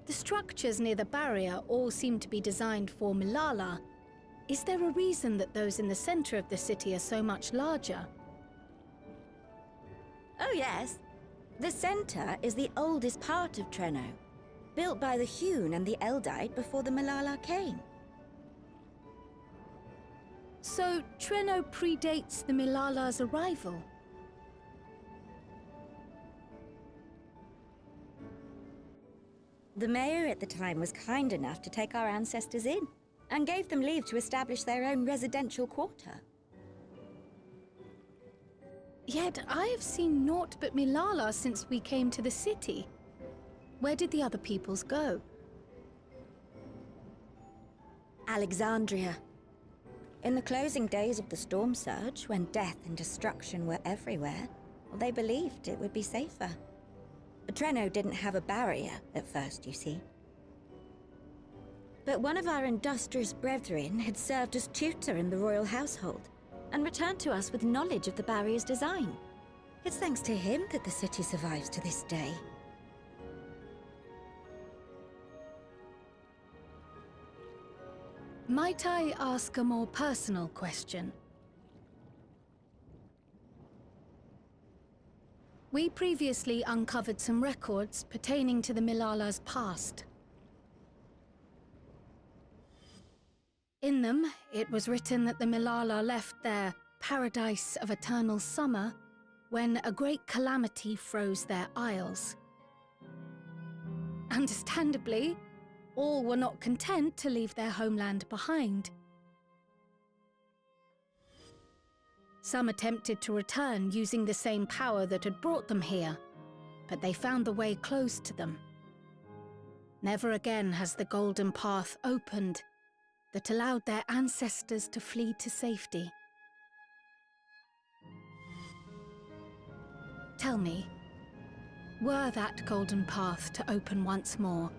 Speaker 9: The structures near the barrier all seem to be designed for Milala. Is there a reason that those in the center of the city are so much larger?
Speaker 8: Oh yes. The center is the oldest part of Treno, built by the Hewn and the Eldite before the Milala came.
Speaker 9: So Treno predates the Milala's arrival?
Speaker 8: The mayor at the time was kind enough to take our ancestors in, and gave them leave to establish their own residential quarter.
Speaker 9: Yet I have seen naught but Milala since we came to the city. Where did the other peoples go?
Speaker 8: Alexandria. In the closing days of the storm surge, when death and destruction were everywhere, they believed it would be safer. But Treno didn't have a barrier at first, you see. But one of our industrious brethren had served as tutor in the royal household, and returned to us with knowledge of the barrier's design. It's thanks to him that the city survives to this day.
Speaker 9: Might I ask a more personal question? We previously uncovered some records pertaining to the Milala's past. In them, it was written that the Milala left their paradise of eternal summer when a great calamity froze their isles. Understandably, all were not content to leave their homeland behind. Some attempted to return using the same power that had brought them here, but they found the way closed to them. Never again has the golden path opened that allowed their ancestors to flee to safety. Tell me, were that golden path to open once more,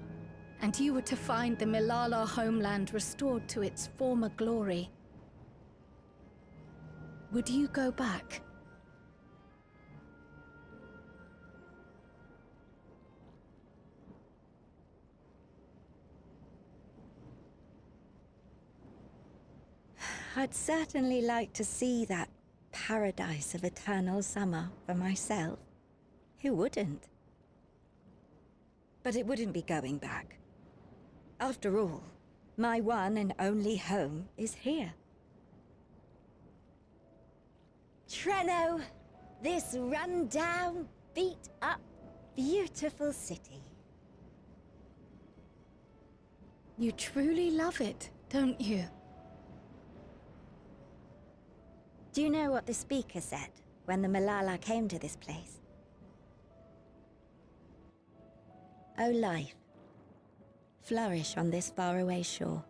Speaker 9: and you were to find the Milala homeland restored to its former glory, would you go back?
Speaker 8: I'd certainly like to see that paradise of eternal summer for myself. Who wouldn't? But it wouldn't be going back. After all, my one and only home is here. Treno, this run-down, beat-up, beautiful city.
Speaker 9: You truly love it, don't you?
Speaker 8: Do you know what the speaker said when the Milala came to this place? O life, flourish on this faraway shore.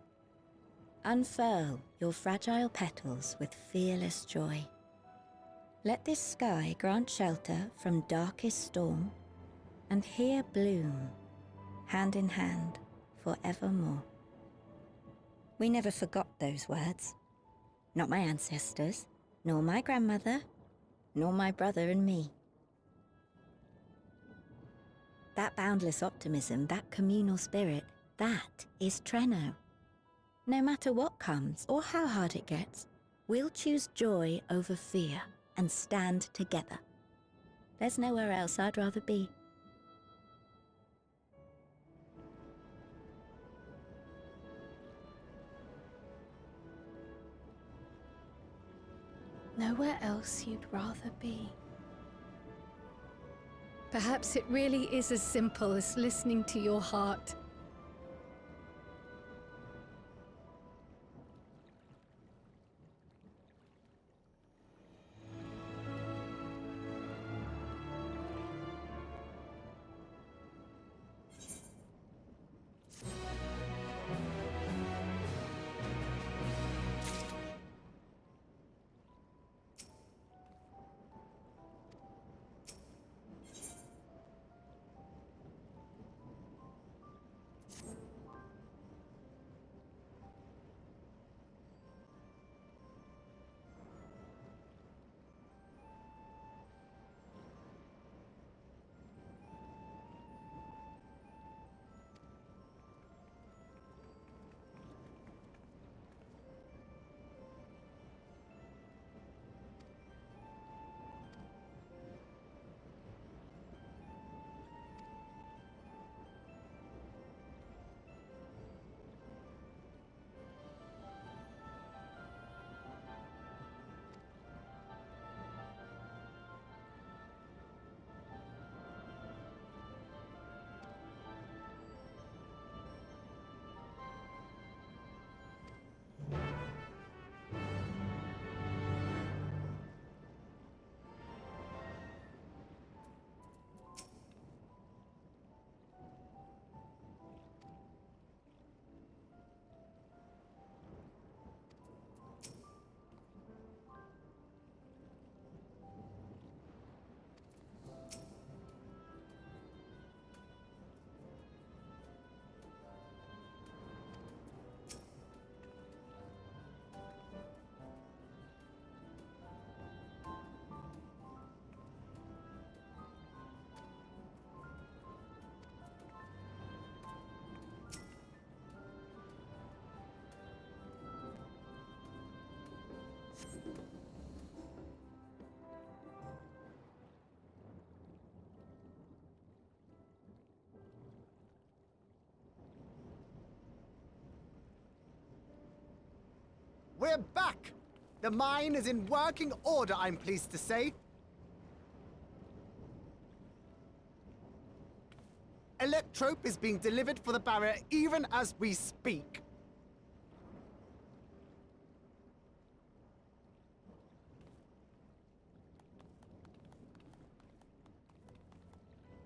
Speaker 8: Unfurl your fragile petals with fearless joy. Let this sky grant shelter from darkest storm, and here bloom, hand in hand, forevermore. We never forgot those words. Not my ancestors, nor my grandmother, nor my brother and me. That boundless optimism, that communal spirit, that is Treno. No matter what comes or how hard it gets, we'll choose joy over fear and stand together. There's nowhere else I'd rather be.
Speaker 9: Nowhere else you'd rather be. Perhaps it really is as simple as listening to your heart.
Speaker 11: We're back! The mine is in working order, I'm pleased to say. Electrope is being delivered for the barrier even as we speak.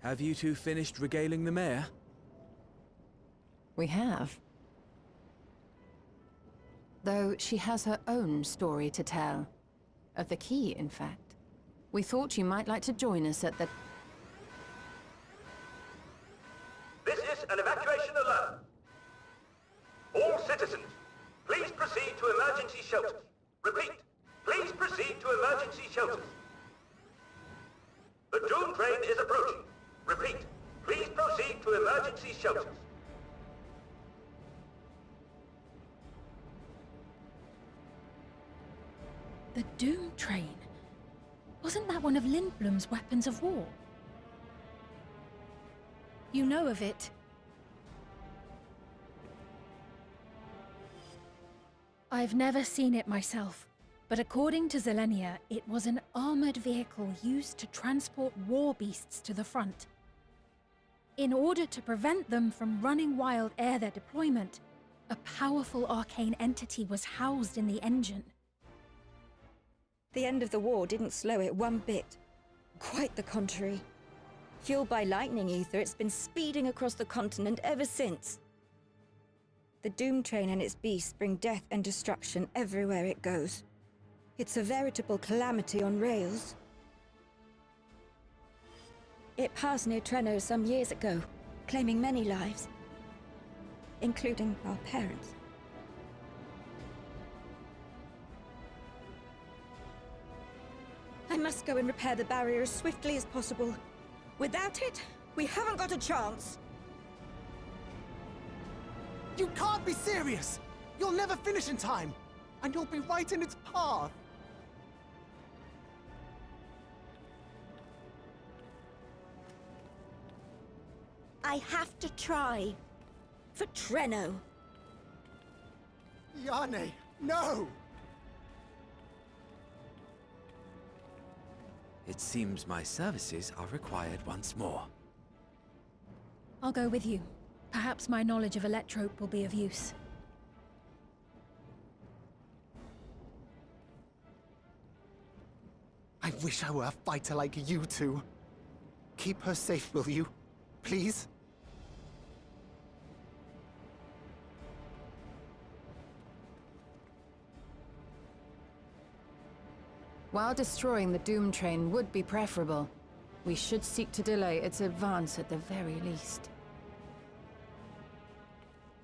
Speaker 6: Have you two finished regaling the mayor?
Speaker 3: We have. Though she has her own story to tell. Of the key, in fact. We thought you might like to join us at the...
Speaker 12: This is an evacuation alert. All citizens, please proceed to emergency shelters. Repeat, please proceed to emergency shelters. The Doom train is approaching. Repeat, please proceed to emergency shelters.
Speaker 2: The Doom train? Wasn't that one of Lindblom's weapons of war? You know of it? I've never seen it myself, but according to Zelenia, it was an armored vehicle used to transport war beasts to the front. In order to prevent them from running wild ere their deployment, a powerful arcane entity was housed in the engine.
Speaker 8: The end of the war didn't slow it one bit. Quite the contrary. Fueled by lightning ether, it's been speeding across the continent ever since. The Doom train and its beasts bring death and destruction everywhere it goes. It's a veritable calamity on rails. It passed near Treno some years ago, claiming many lives, including our parents. I must go and repair the barrier as swiftly as possible. Without it, we haven't got a chance.
Speaker 11: You can't be serious! You'll never finish in time, and you'll be right in its path.
Speaker 8: I have to try. For Treno.
Speaker 11: Yane, no!
Speaker 6: It seems my services are required once more.
Speaker 2: I'll go with you. Perhaps my knowledge of Electrope will be of use.
Speaker 11: I wish I were a fighter like you two. Keep her safe, will you? Please?
Speaker 3: While destroying the Doom train would be preferable, we should seek to delay its advance at the very least.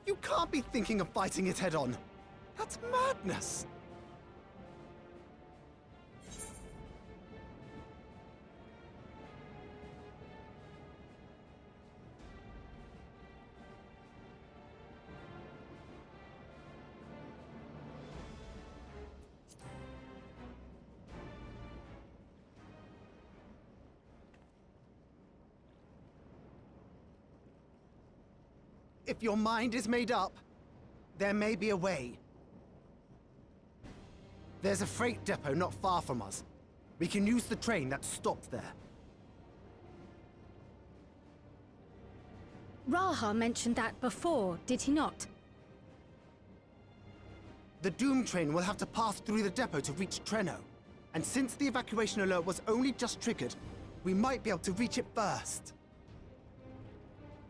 Speaker 11: You can't be thinking of fighting it head-on. That's madness! If your mind is made up, there may be a way. There's a freight depot not far from us. We can use the train that's stopped there.
Speaker 9: Raha mentioned that before, did he not?
Speaker 11: The Doom train will have to pass through the depot to reach Treno. And since the evacuation alert was only just triggered, we might be able to reach it first.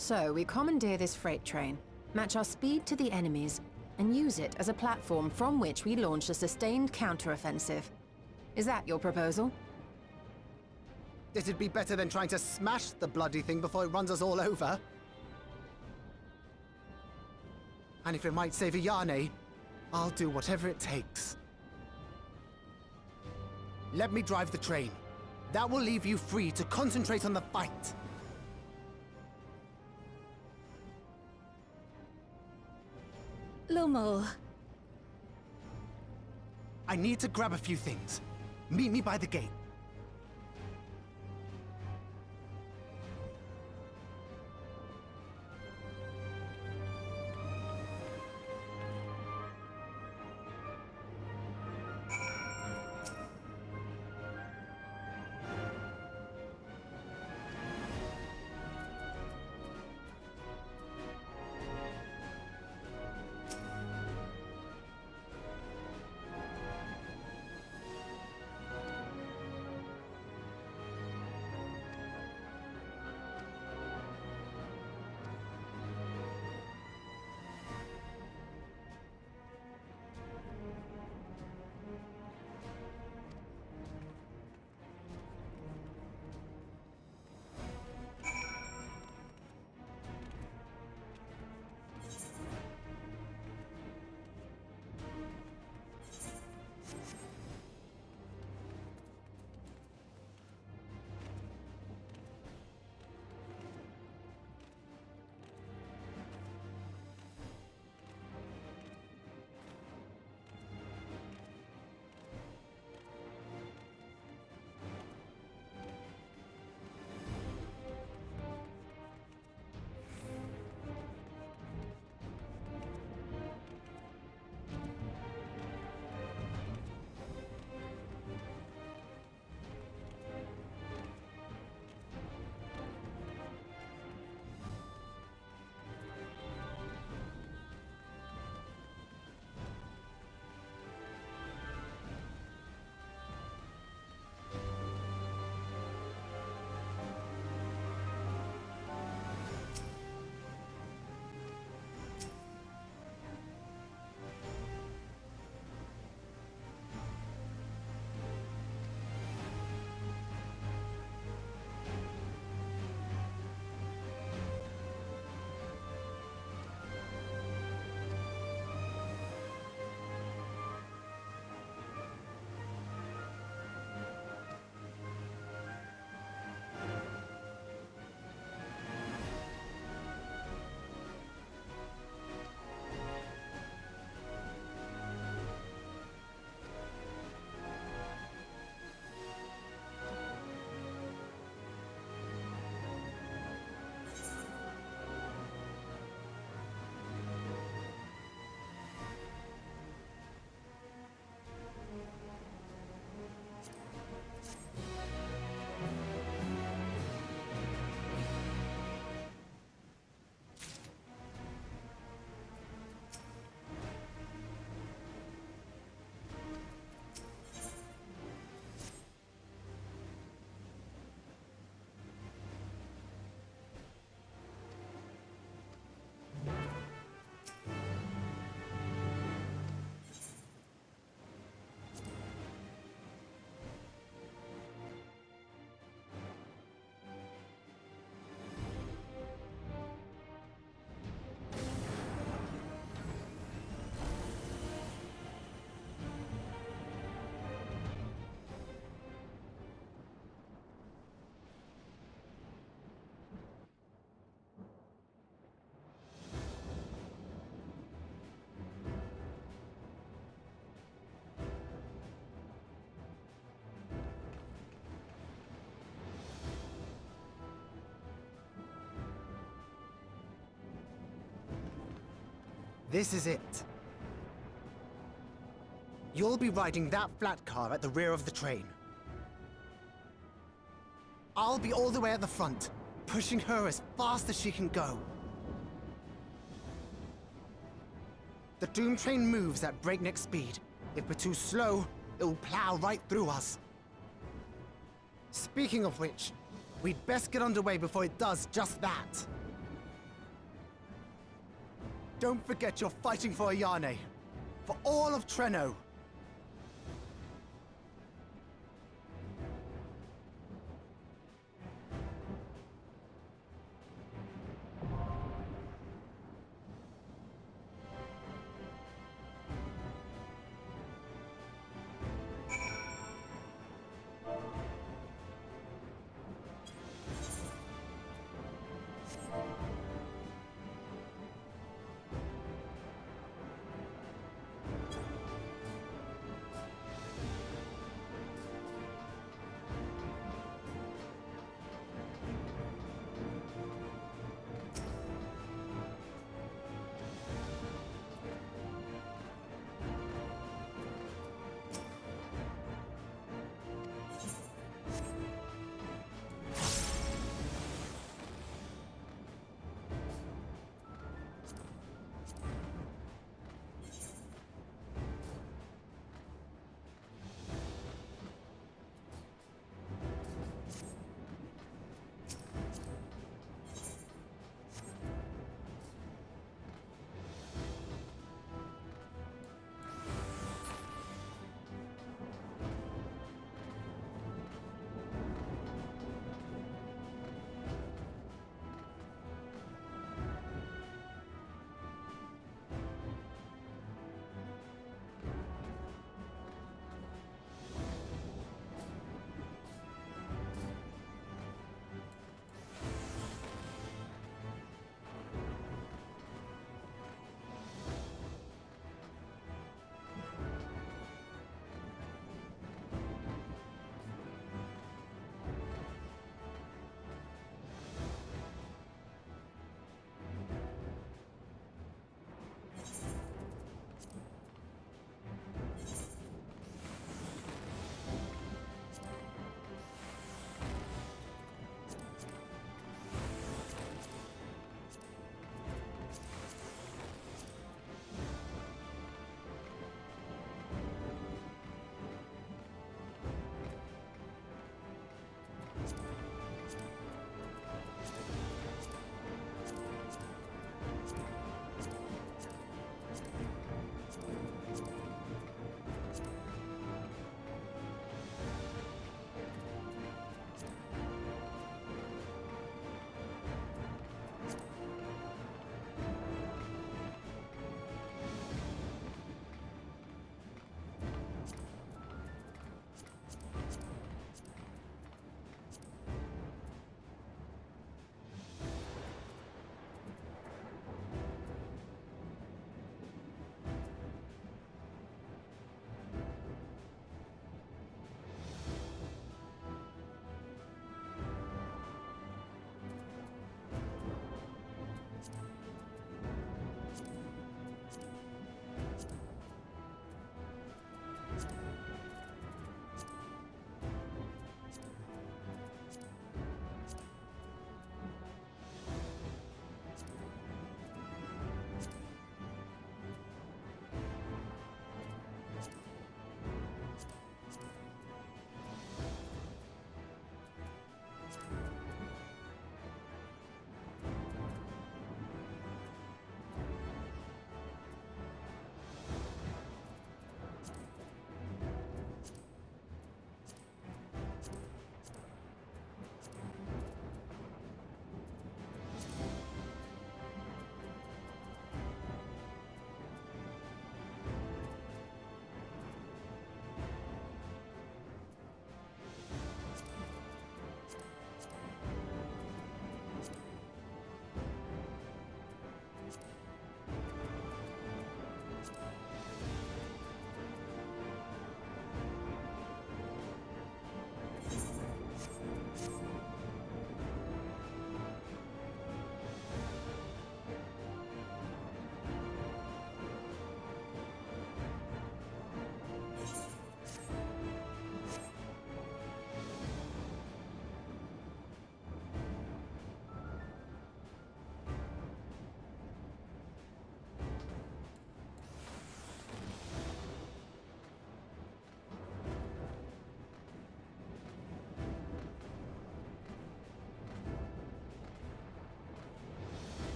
Speaker 3: So, we commandeer this freight train, match our speed to the enemy's, and use it as a platform from which we launch a sustained counteroffensive. Is that your proposal?
Speaker 11: It'd be better than trying to smash the bloody thing before it runs us all over. And if it might save Yane, I'll do whatever it takes. Let me drive the train. That will leave you free to concentrate on the fight.
Speaker 9: Lumel.
Speaker 11: I need to grab a few things. Meet me by the gate. This is it. You'll be riding that flat car at the rear of the train. I'll be all the way at the front, pushing her as fast as she can go. The Doom train moves at breakneck speed. If we're too slow, it'll plow right through us. Speaking of which, we'd best get underway before it does just that. Don't forget you're fighting for Ayane. For all of Treno.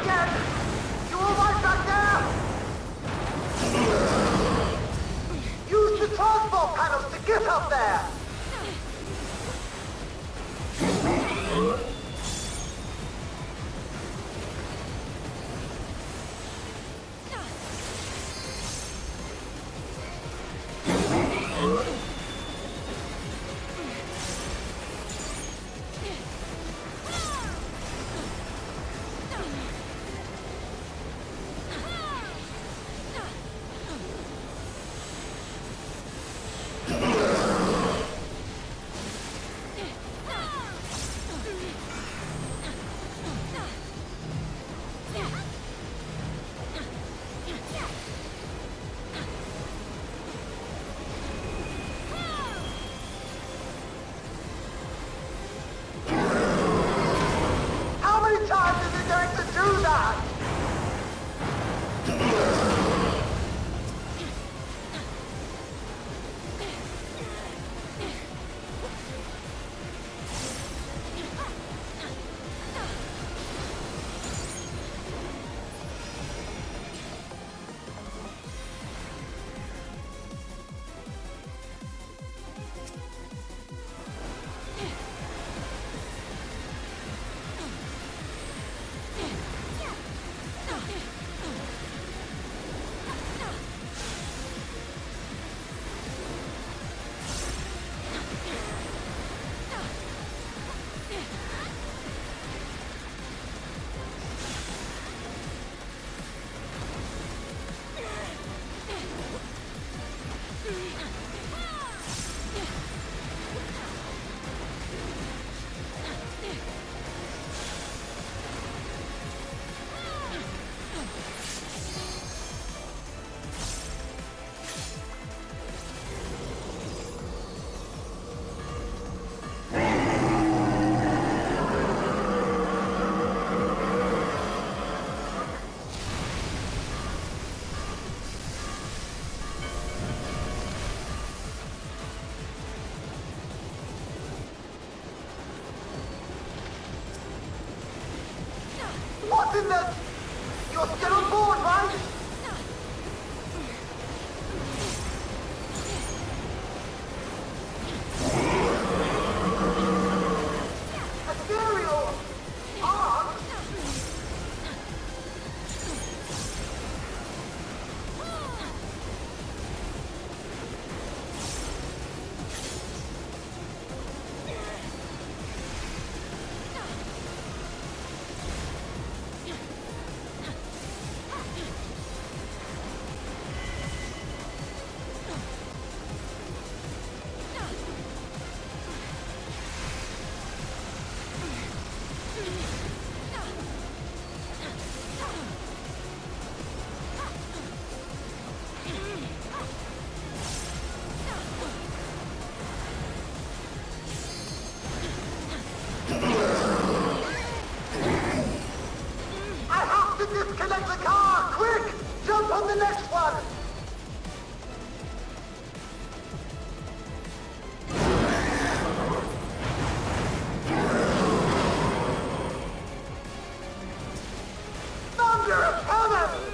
Speaker 10: again! You all right back there? Use the transport panels to get up there! What's in the... You're still on board, right? Ethereal! Arc? Disconnect the car! Quick! Jump on the next one! Thunder of heaven!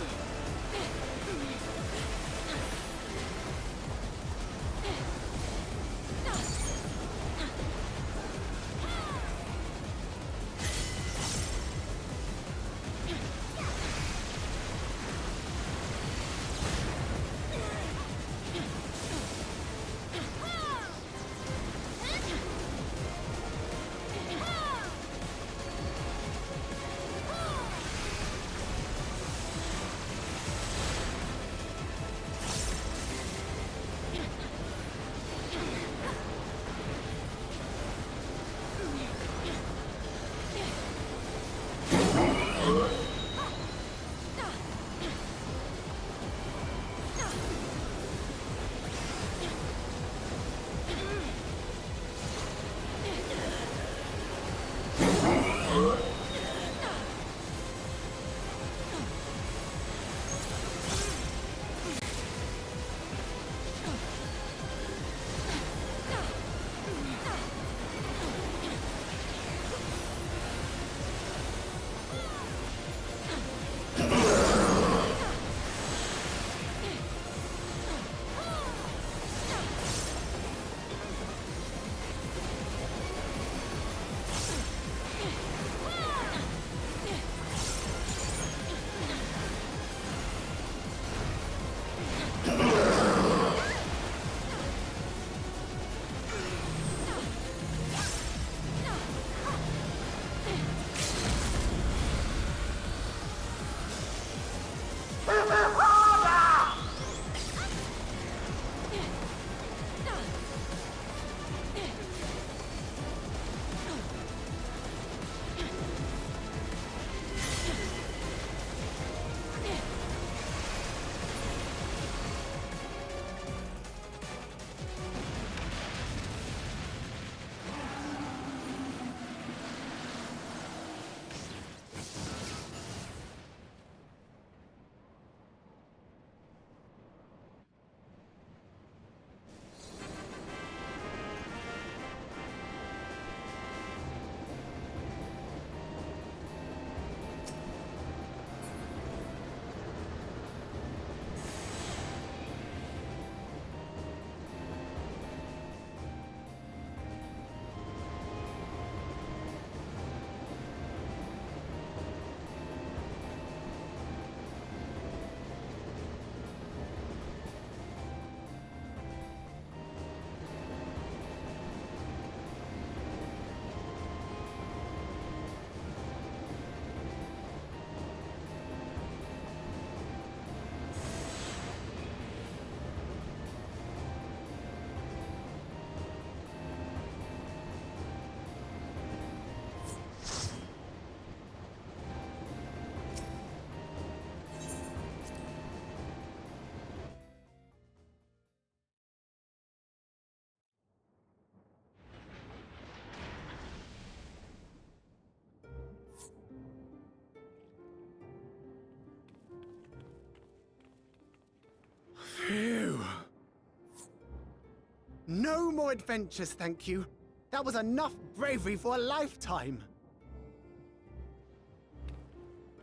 Speaker 11: more adventures, thank you. That was enough bravery for a lifetime.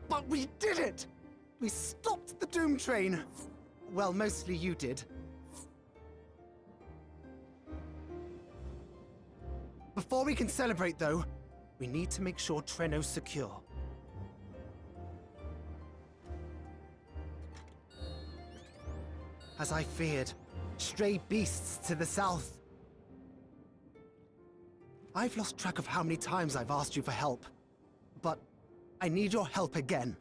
Speaker 11: But we did it! We stopped the Doom Train. Well, mostly you did. Before we can celebrate, though, we need to make sure Treno's secure. As I feared, stray beasts to the south. I've lost track of how many times I've asked you for help, but I need your help again.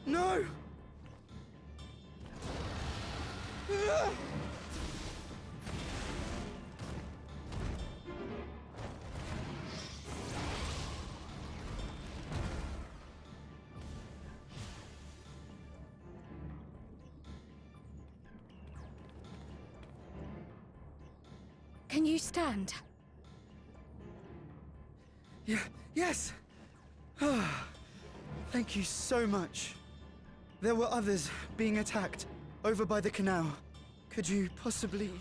Speaker 13: No!
Speaker 9: Can you stand?
Speaker 13: Yes! Thank you so much. There were others being attacked over by the canal. Could you possibly...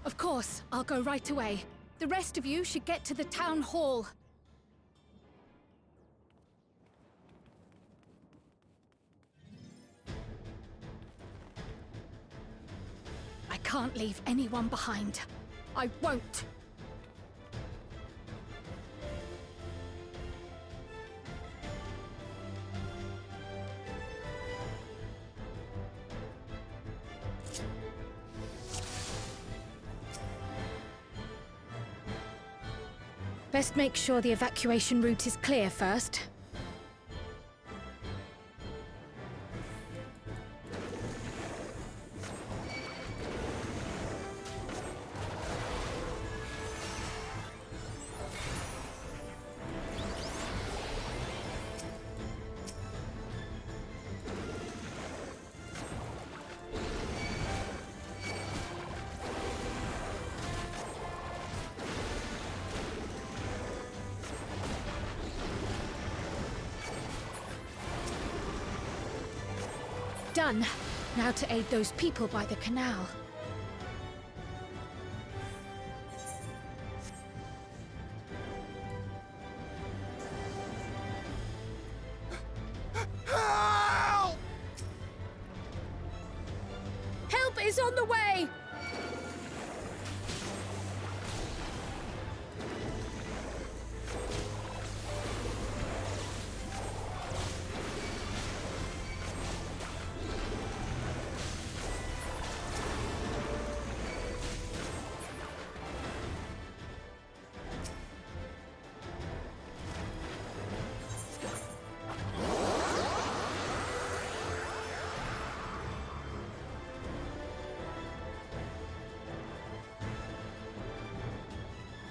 Speaker 9: Of course, I'll go right away. The rest of you should get to the town hall. I can't leave anyone behind. I won't. Best make sure the evacuation route is clear first. Done. Now to aid those people by the canal.
Speaker 13: Help!
Speaker 9: Help is on the way!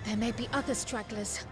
Speaker 9: There may be other stragglers.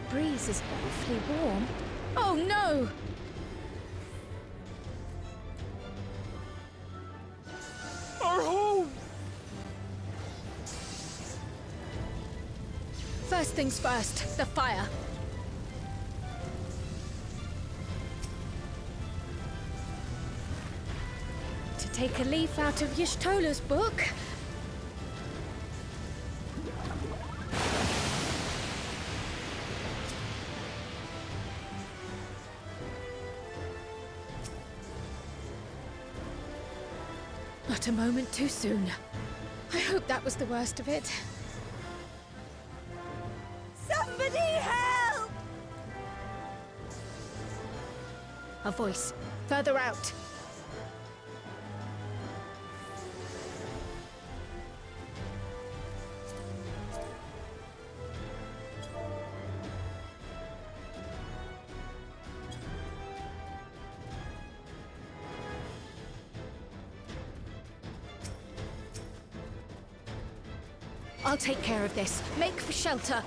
Speaker 9: breeze is awfully warm. Oh no!
Speaker 4: Our home!
Speaker 9: First things first, the fire. To take a leaf out of Y'shtola's book. Not a moment too soon. I hope that was the worst of it.
Speaker 8: Somebody help!
Speaker 9: A voice. Further out. I'll take care of this. Make for shelter.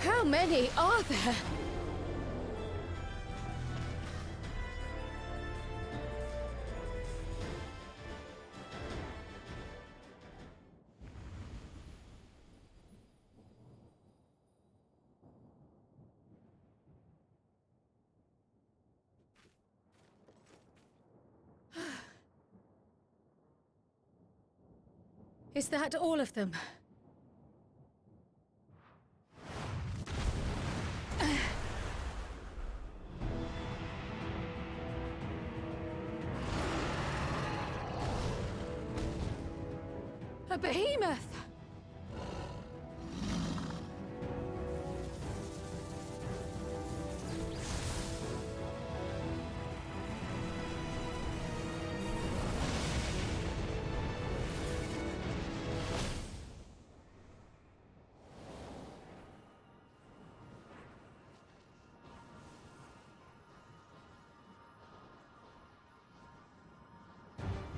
Speaker 9: How many are there? Is that all of them? A behemoth!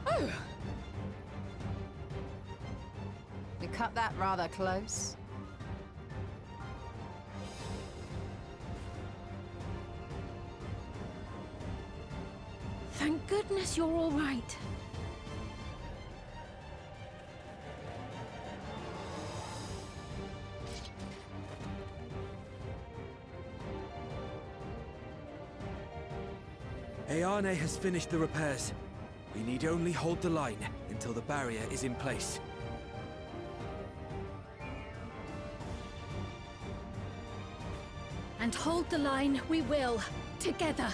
Speaker 9: Oh!
Speaker 3: We cut that rather close.
Speaker 9: Thank goodness you're all right.
Speaker 6: Ayane has finished the repairs. We need only hold the line until the barrier is in place.
Speaker 9: And hold the line we will, together.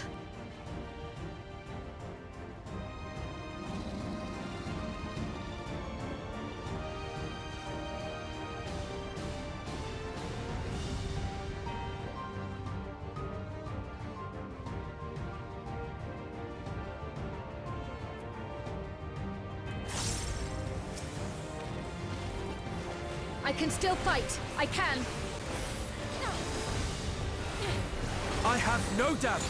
Speaker 9: I can still fight. I can.
Speaker 6: I have no doubt!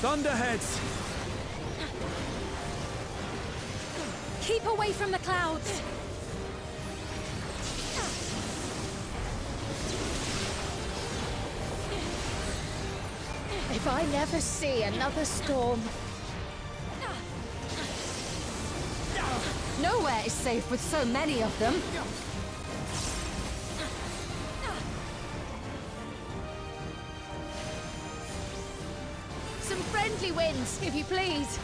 Speaker 1: Thunderheads!
Speaker 9: Keep away from the clouds! If I never see another storm...
Speaker 3: Nowhere is safe with so many of them.
Speaker 9: Some friendly winds, if you please.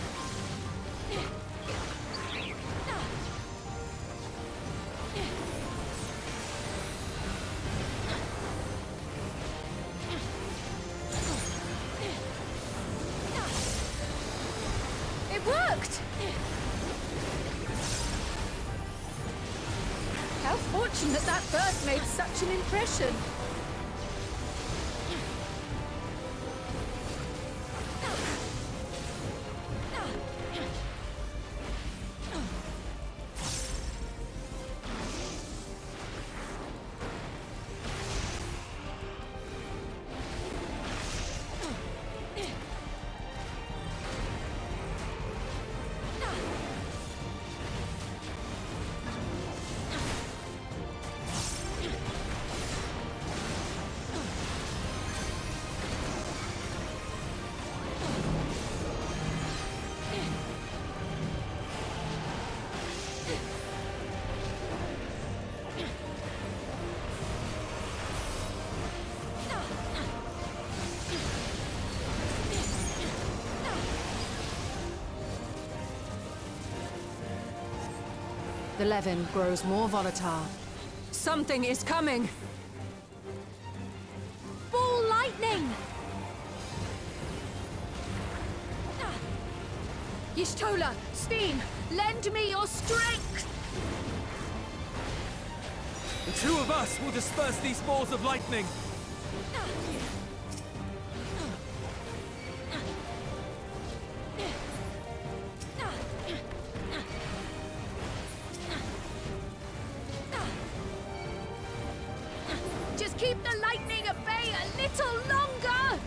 Speaker 2: It worked! How fortunate that burst made such an impression.
Speaker 3: The Levin grows more volatile. Something is coming!
Speaker 9: Ball lightning!
Speaker 2: Y'shtola, Steam, lend me your strength!
Speaker 1: The two of us will disperse these balls of lightning!
Speaker 2: Just keep the lightning at bay a little longer!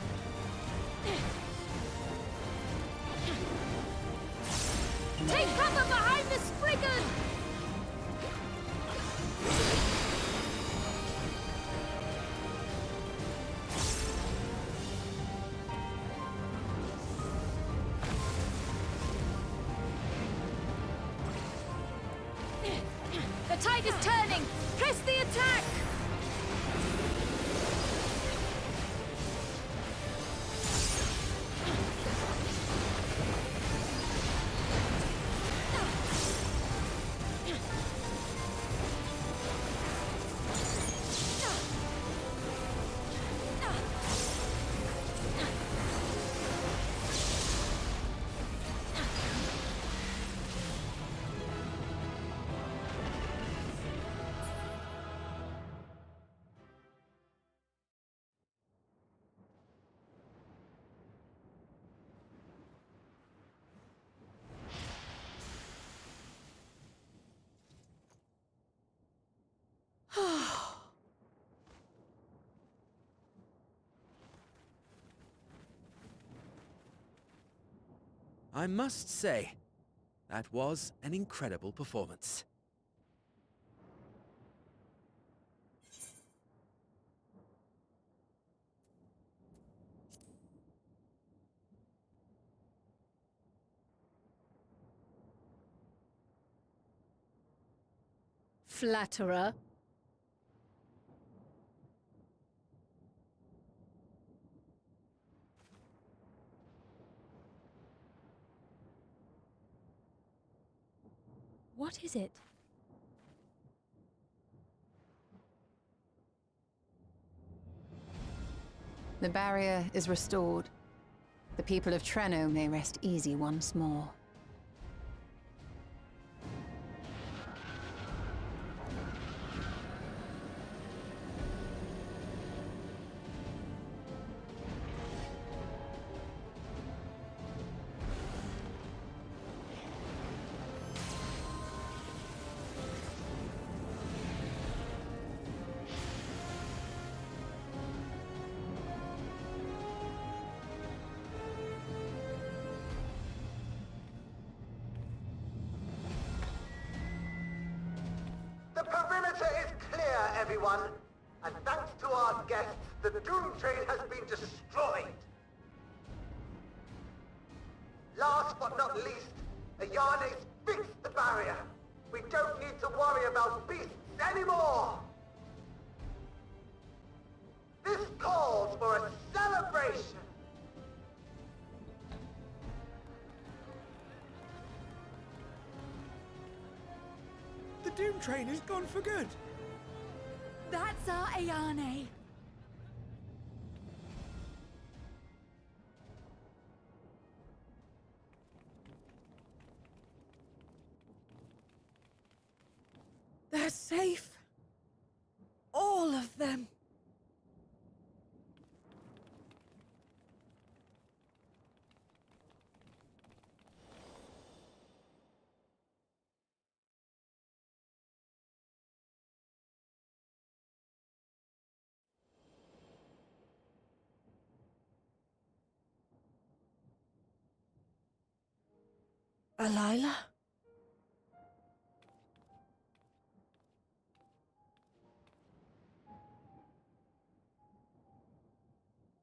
Speaker 2: Take cover behind the Spriggan! The tide is turning! Press the attack!
Speaker 6: I must say, that was an incredible performance.
Speaker 9: Flatterer. What is it?
Speaker 3: The barrier is restored. The people of Treno may rest easy once more.
Speaker 10: everyone. And thanks to our guests, the Doom Train has been destroyed. Last but not least, Ayane's fixed the barrier. We don't need to worry about beasts anymore. This calls for a celebration.
Speaker 13: The Doom Train is gone for good.
Speaker 2: That's our Ayane.
Speaker 7: They're safe. All of them. Alila?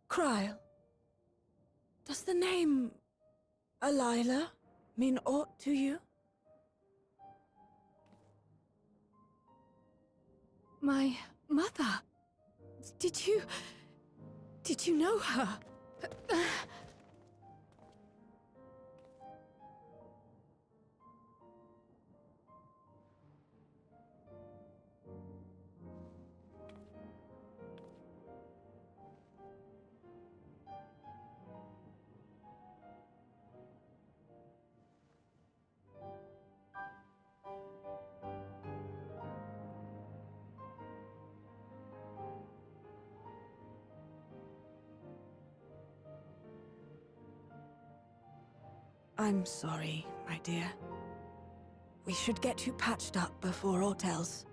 Speaker 7: Kryle, does the name Alila mean aught to you?
Speaker 9: My mother? Did you know her?
Speaker 7: I'm sorry, my dear. We should get you patched up before aught else.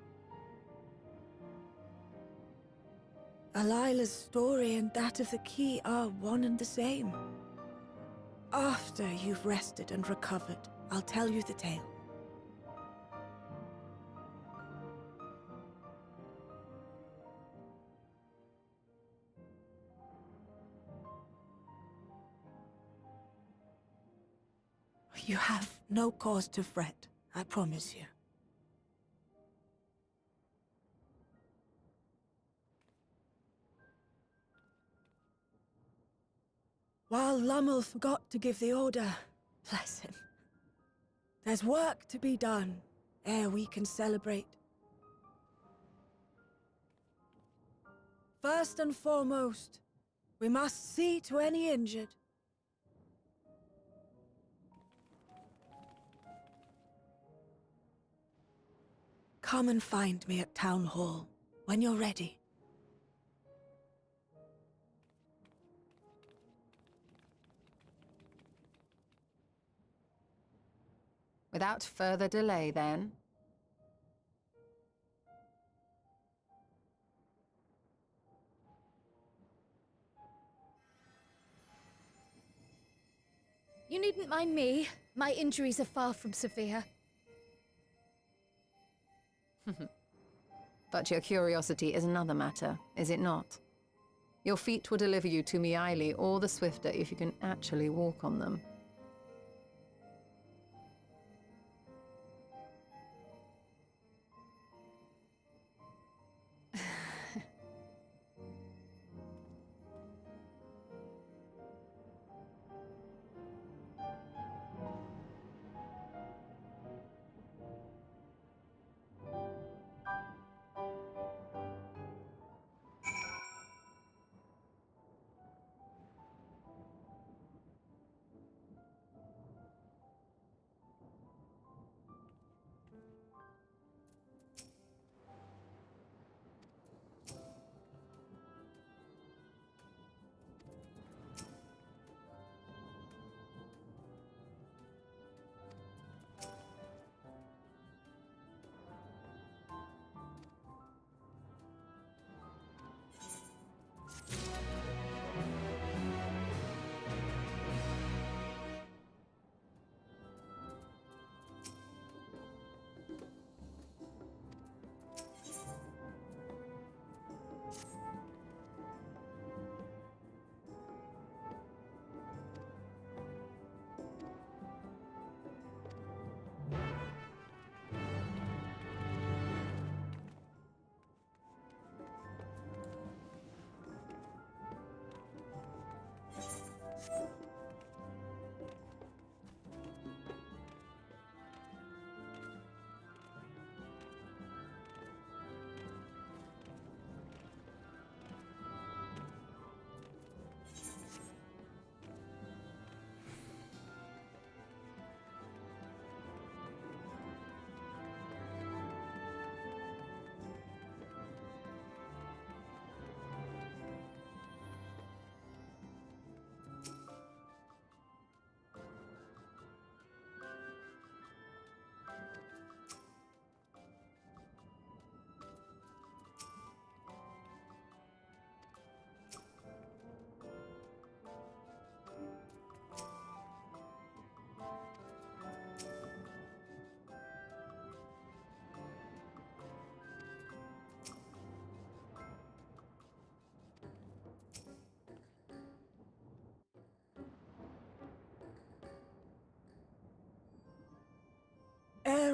Speaker 7: Alila's story and that of the key are one and the same. After you've rested and recovered, I'll tell you the tale. You have no cause to fret, I promise you. While Lummel forgot to give the order, bless him. There's work to be done, ere we can celebrate. First and foremost, we must see to any injured. Come and find me at Town Hall, when you're ready.
Speaker 3: Without further delay, then.
Speaker 9: You needn't mind me. My injuries are far from severe.
Speaker 3: But your curiosity is another matter, is it not? Your feet will deliver you to Miaili all the swifter if you can actually walk on them.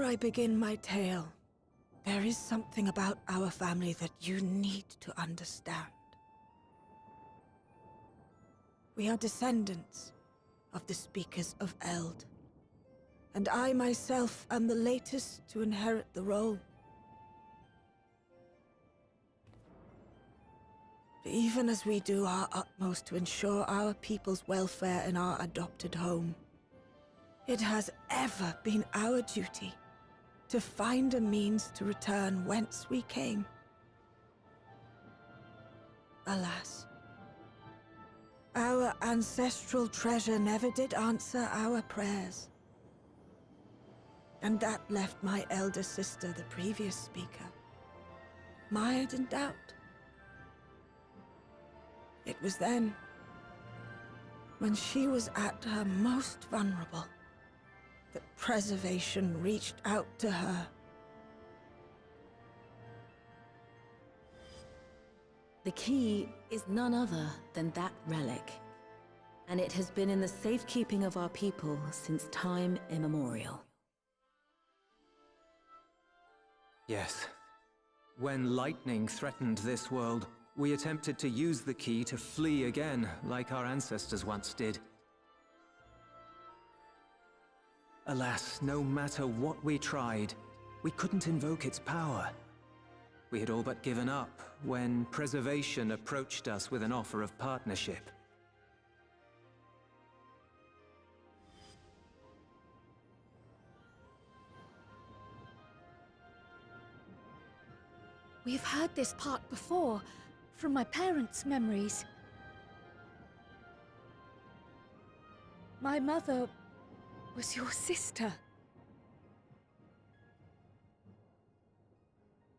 Speaker 7: Before I begin my tale, there is something about our family that you need to understand. We are descendants of the Speakers of Eld, and I myself am the latest to inherit the role. Even as we do our utmost to ensure our people's welfare in our adopted home, it has ever been our duty to find a means to return whence we came. Alas, our ancestral treasure never did answer our prayers. And that left my elder sister, the previous speaker, mired in doubt. It was then, when she was at her most vulnerable, that preservation reached out to her.
Speaker 14: The key is none other than that relic, and it has been in the safekeeping of our people since time immemorial.
Speaker 15: Yes. When lightning threatened this world, we attempted to use the key to flee again, like our ancestors once did. Alas, no matter what we tried, we couldn't invoke its power. We had all but given up when Preservation approached us with an offer of partnership.
Speaker 9: We've heard this part before, from my parents' memories. My mother was your sister.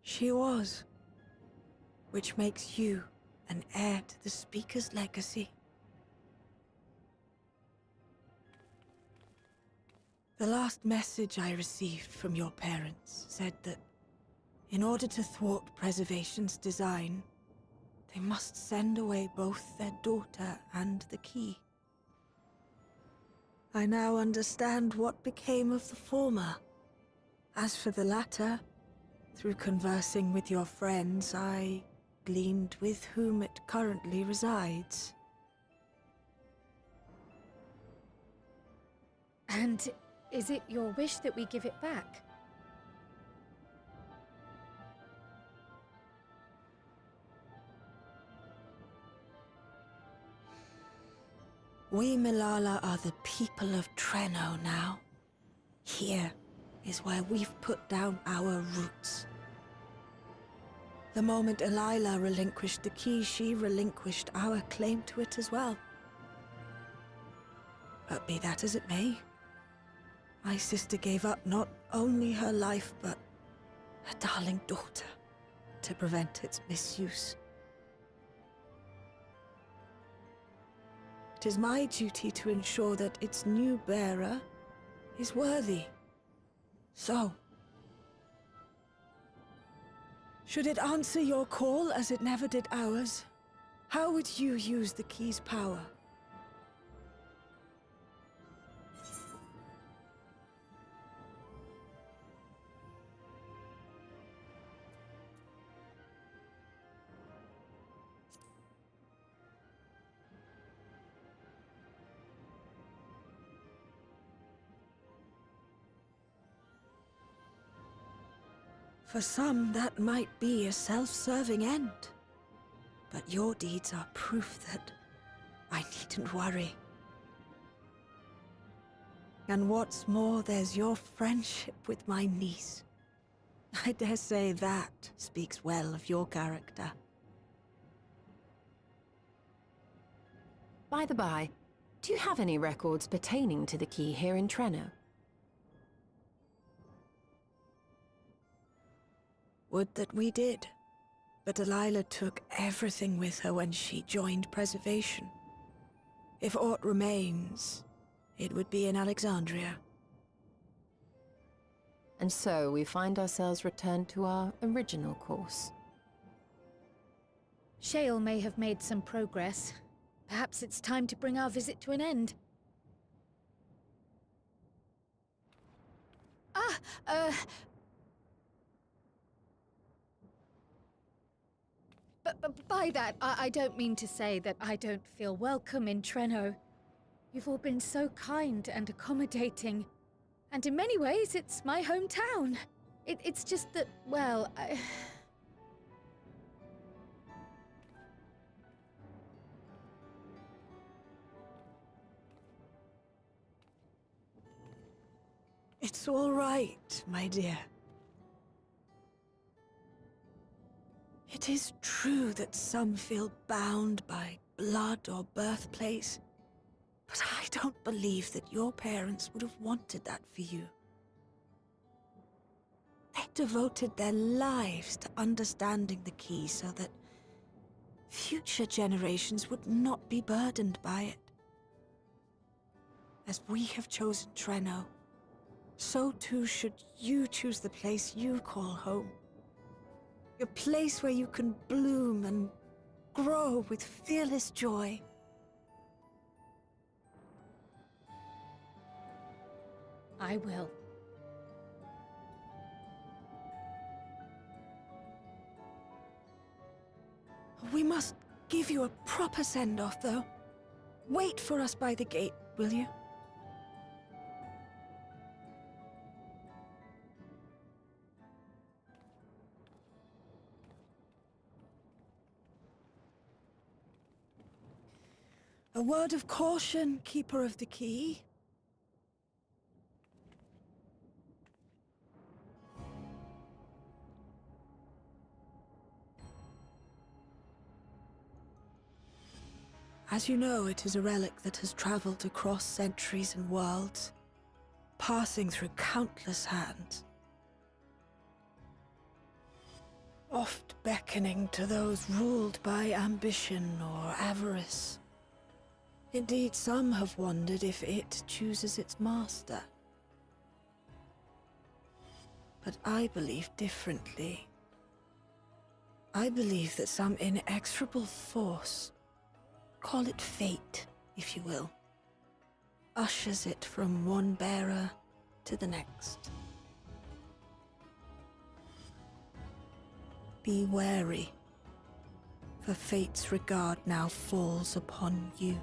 Speaker 7: She was, which makes you an heir to the Speaker's legacy. The last message I received from your parents said that in order to thwart Preservation's design, they must send away both their daughter and the key. I now understand what became of the former. As for the latter, through conversing with your friends, I gleaned with whom it currently resides.
Speaker 9: And is it your wish that we give it back?
Speaker 7: We Milala are the people of Treno now. Here is where we've put down our roots. The moment Elila relinquished the key, she relinquished our claim to it as well. But be that as it may, my sister gave up not only her life, but her darling daughter, to prevent its misuse. It is my duty to ensure that its new bearer is worthy. So, should it answer your call as it never did ours, how would you use the key's power? For some, that might be a self-serving end. But your deeds are proof that I needn't worry. And what's more, there's your friendship with my niece. I dare say that speaks well of your character.
Speaker 3: By the by, do you have any records pertaining to the key here in Treno?
Speaker 7: Would that we did. But Delilah took everything with her when she joined Preservation. If aught remains, it would be in Alexandria.
Speaker 3: And so we find ourselves returned to our original course.
Speaker 9: Shale may have made some progress. Perhaps it's time to bring our visit to an end. But by that, I don't mean to say that I don't feel welcome in Treno. You've all been so kind and accommodating. And in many ways, it's my hometown. It's just that, well,
Speaker 7: It's all right, my dear. It is true that some feel bound by blood or birthplace, but I don't believe that your parents would have wanted that for you. They devoted their lives to understanding the key so that future generations would not be burdened by it. As we have chosen Treno, so too should you choose the place you call home. A place where you can bloom and grow with fearless joy.
Speaker 9: I will.
Speaker 7: We must give you a proper send-off, though. Wait for us by the gate, will you? A word of caution, Keeper of the Key. As you know, it is a relic that has traveled across centuries and worlds, passing through countless hands. Oft beckoning to those ruled by ambition or avarice. Indeed, some have wondered if it chooses its master. But I believe differently. I believe that some inexorable force, call it fate, if you will, ushers it from one bearer to the next. Be wary, for fate's regard now falls upon you.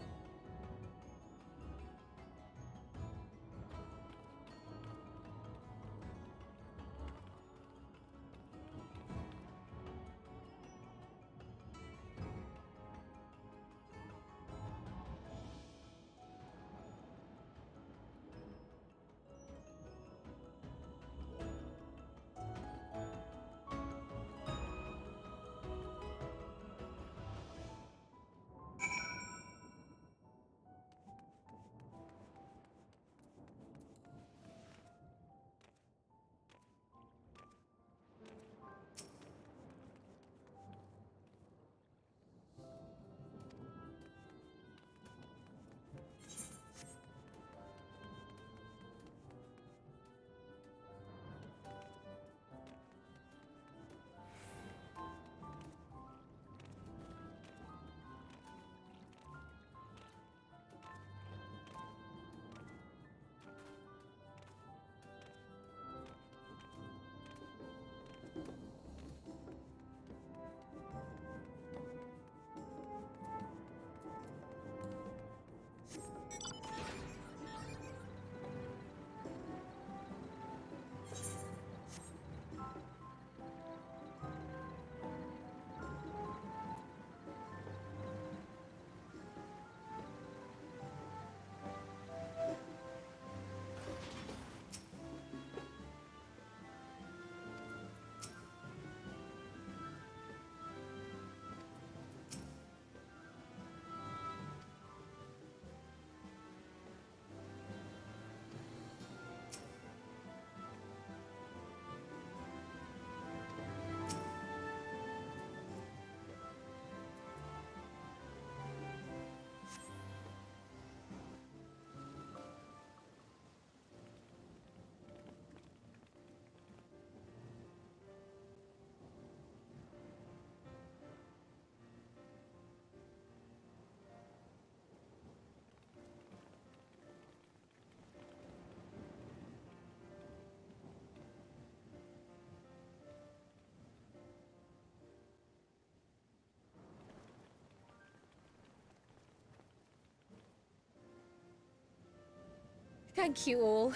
Speaker 9: Thank you all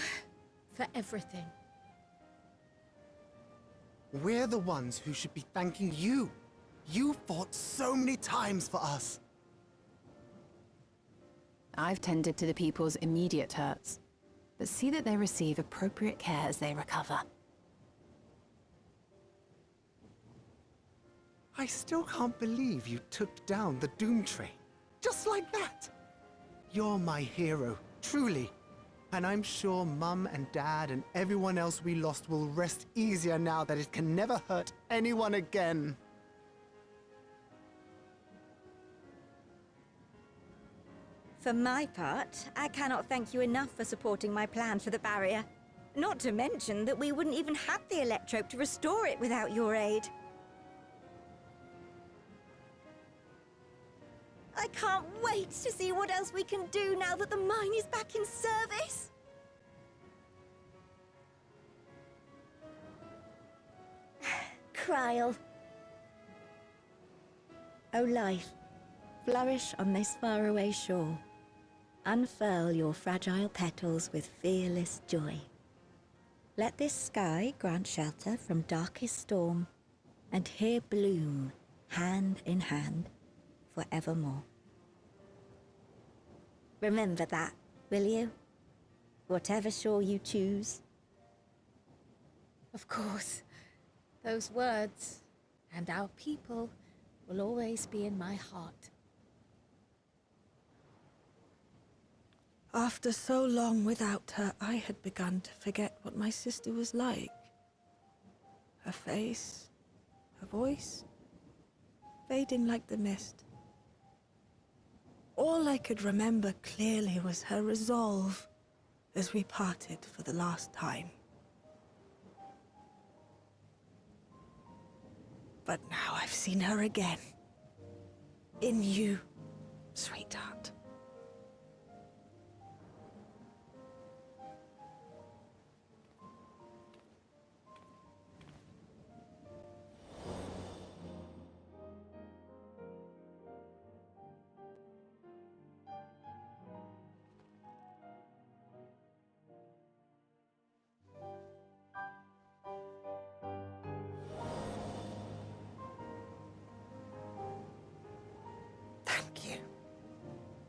Speaker 9: for everything.
Speaker 11: We're the ones who should be thanking you. You fought so many times for us.
Speaker 3: I've tended to the people's immediate hurts, but see that they receive appropriate care as they recover.
Speaker 11: I still can't believe you took down the Doom Train. Just like that. You're my hero, truly. And I'm sure Mum and Dad and everyone else we lost will rest easier now that it can never hurt anyone again.
Speaker 8: For my part, I cannot thank you enough for supporting my plan for the barrier. Not to mention that we wouldn't even have the electrope to restore it without your aid. I can't wait to see what else we can do now that the mine is back in service. Kryl. O life, flourish on this faraway shore. Unfurl your fragile petals with fearless joy. Let this sky grant shelter from darkest storm, and here bloom, hand in hand, forevermore. Remember that, will you? Whatever shore you choose.
Speaker 9: Of course. Those words, and our people, will always be in my heart.
Speaker 7: After so long without her, I had begun to forget what my sister was like. Her face, her voice, fading like the mist. All I could remember clearly was her resolve as we parted for the last time. But now I've seen her again. In you, sweetheart.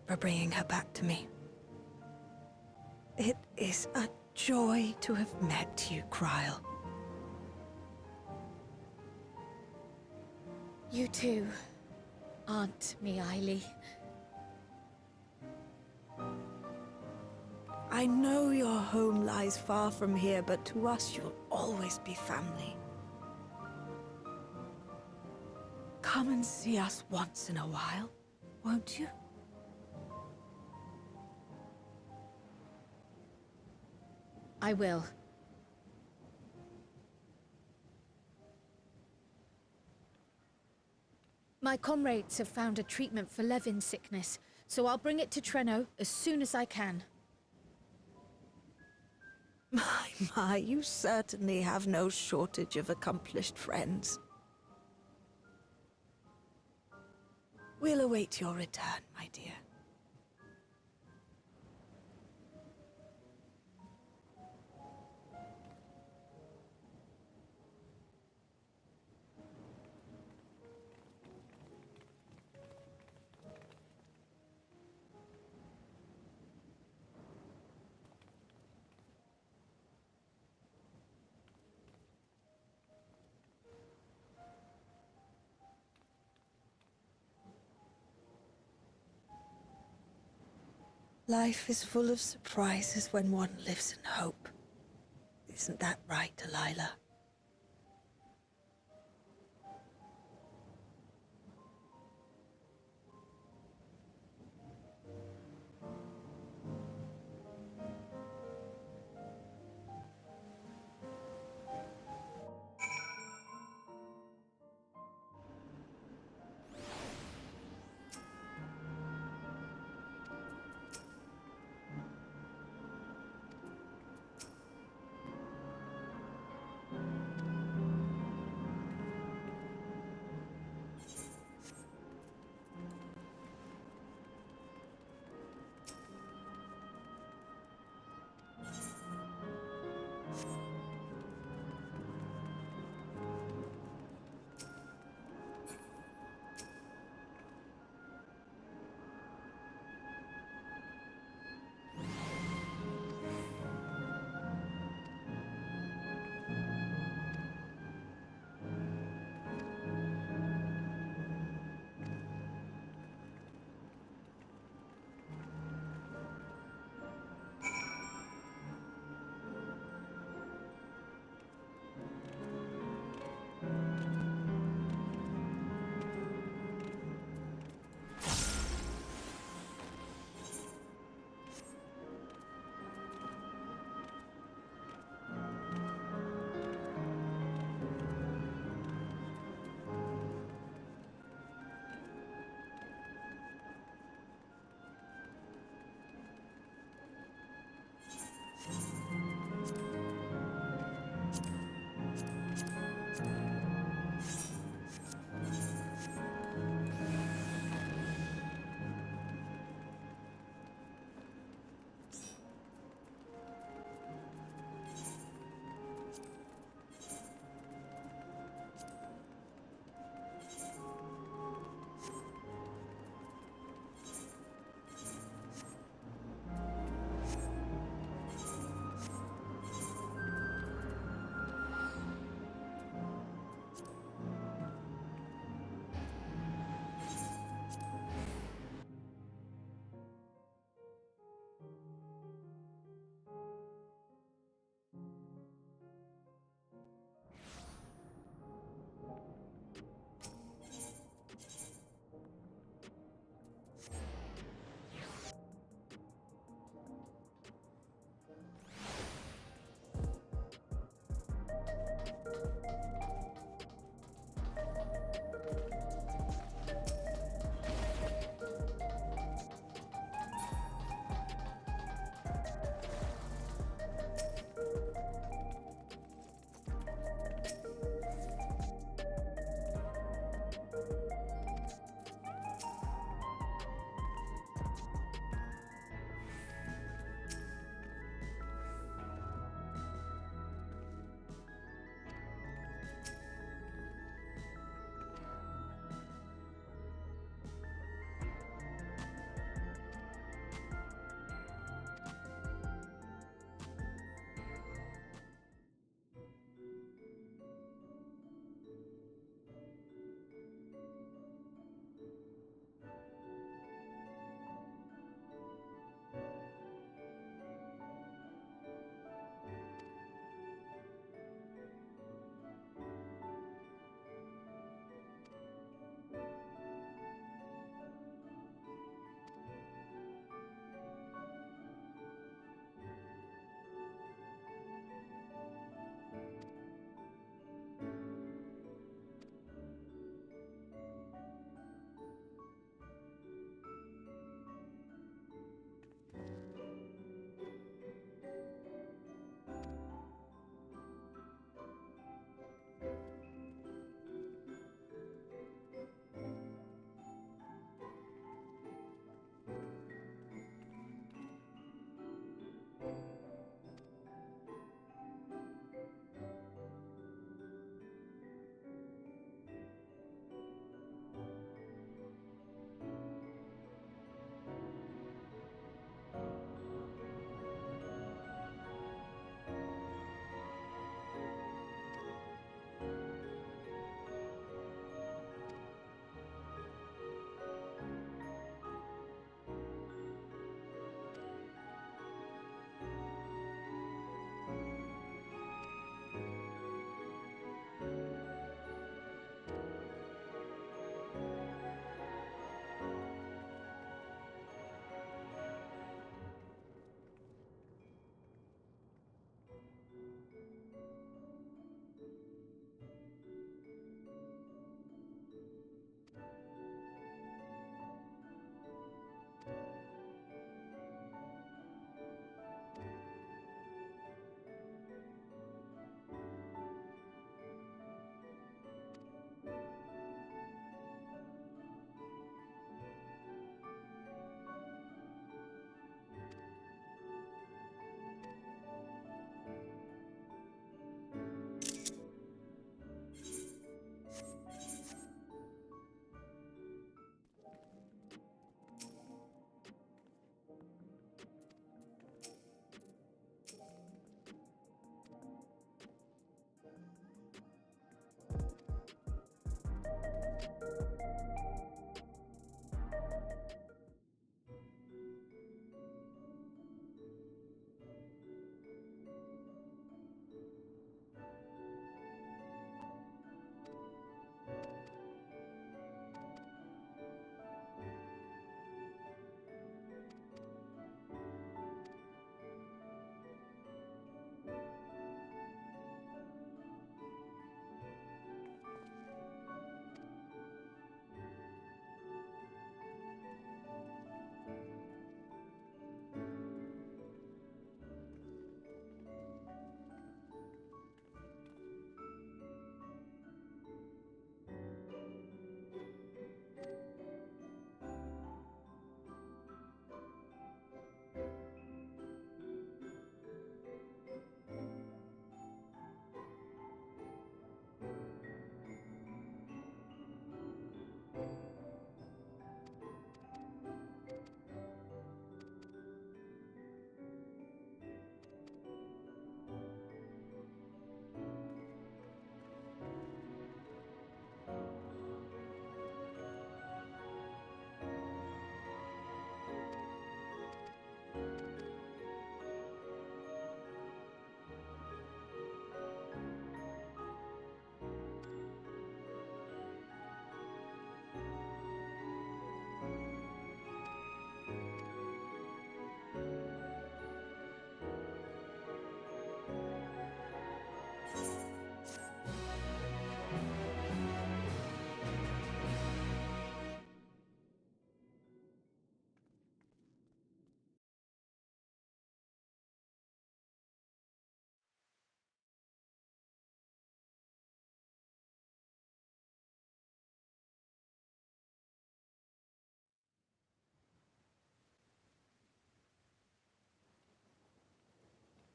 Speaker 7: For bringing her back to me. It is a joy to have met you, Kryl.
Speaker 9: You too, Aunt Miaili.
Speaker 7: I know your home lies far from here, but to us you'll always be family. Come and see us once in a while, won't you?
Speaker 9: I will. My comrades have found a treatment for Levin's sickness, so I'll bring it to Treno as soon as I can.
Speaker 7: My, you certainly have no shortage of accomplished friends. We'll await your return, my dear. Life is full of surprises when one lives in hope. Isn't that right, Delilah?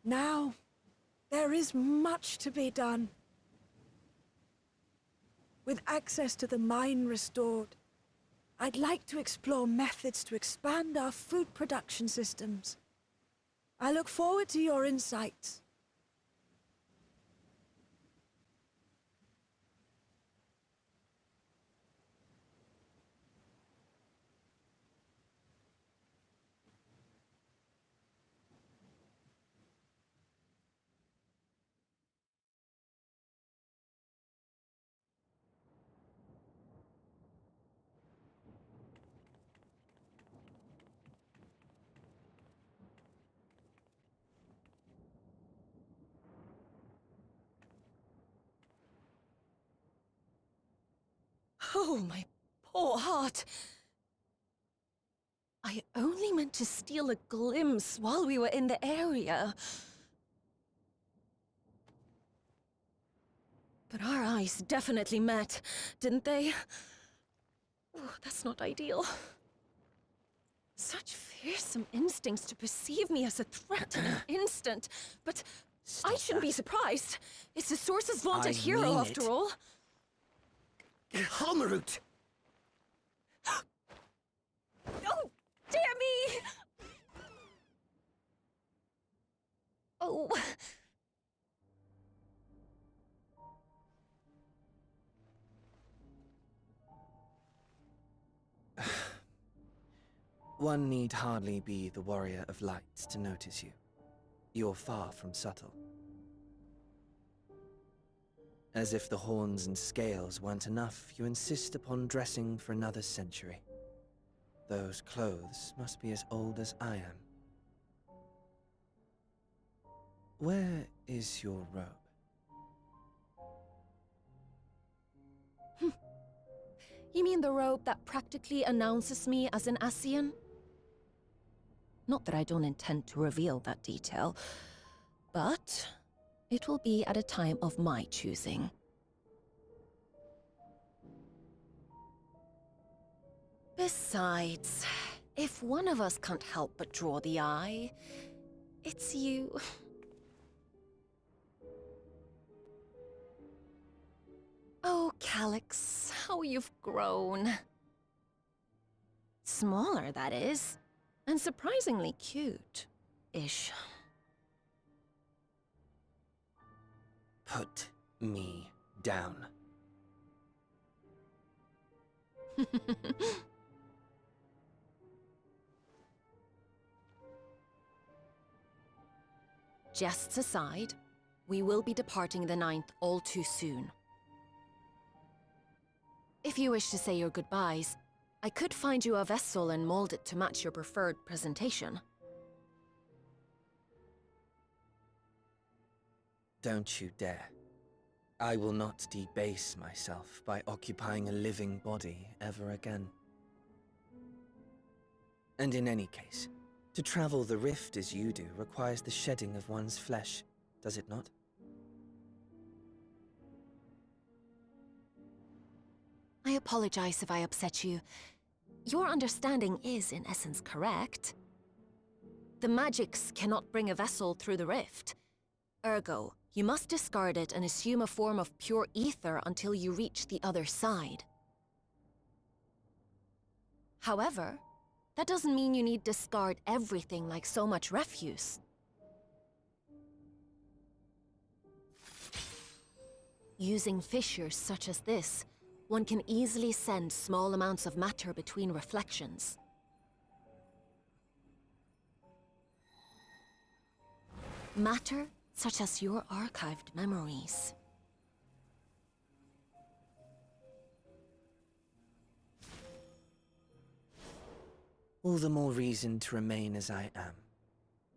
Speaker 7: Now, there is much to be done. With access to the mine restored, I'd like to explore methods to expand our food production systems. I look forward to your insights.
Speaker 14: Oh, my poor heart. I only meant to steal a glimpse while we were in the area. But our eyes definitely met, didn't they? Oh, that's not ideal. Such fearsome instincts to perceive me as a threat in an instant. But I shouldn't be surprised. It's the Source's vaunted hero, after all.
Speaker 10: Halmerut!
Speaker 14: Oh, dear me! Oh.
Speaker 6: One need hardly be the warrior of lights to notice you. You're far from subtle. As if the horns and scales weren't enough, you insist upon dressing for another century. Those clothes must be as old as I am. Where is your robe?
Speaker 14: You mean the robe that practically announces me as an Ascian? Not that I don't intend to reveal that detail, but it will be at a time of my choosing. Besides, if one of us can't help but draw the eye, it's you. Oh, Calyx, how you've grown. Smaller, that is. And surprisingly cute-ish.
Speaker 6: Put me down.
Speaker 14: Jests aside, we will be departing the 9th all too soon. If you wish to say your goodbyes, I could find you a vessel and mold it to match your preferred presentation.
Speaker 6: Don't you dare. I will not debase myself by occupying a living body ever again. And in any case, to travel the rift as you do requires the shedding of one's flesh, does it not?
Speaker 14: I apologize if I upset you. Your understanding is, in essence, correct. The magics cannot bring a vessel through the rift. Ergo, you must discard it and assume a form of pure ether until you reach the other side. However, that doesn't mean you need discard everything like so much refuse. Using fissures such as this, one can easily send small amounts of matter between reflections. Matter such as your archived memories.
Speaker 6: All the more reason to remain as I am.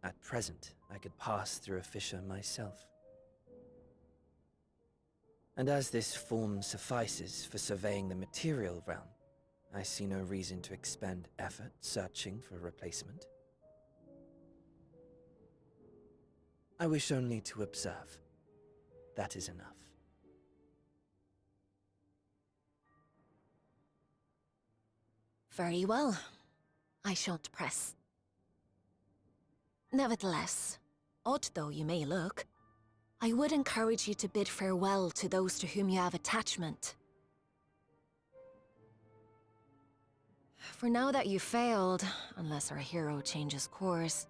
Speaker 6: At present, I could pass through a fissure myself. And as this form suffices for surveying the material realm, I see no reason to expend effort searching for a replacement. I wish only to observe. That is enough.
Speaker 14: Very well. I shan't press. Nevertheless, Odd though you may look, I would encourage you to bid farewell to those to whom you have attachment. For now that you've failed, unless our hero changes course,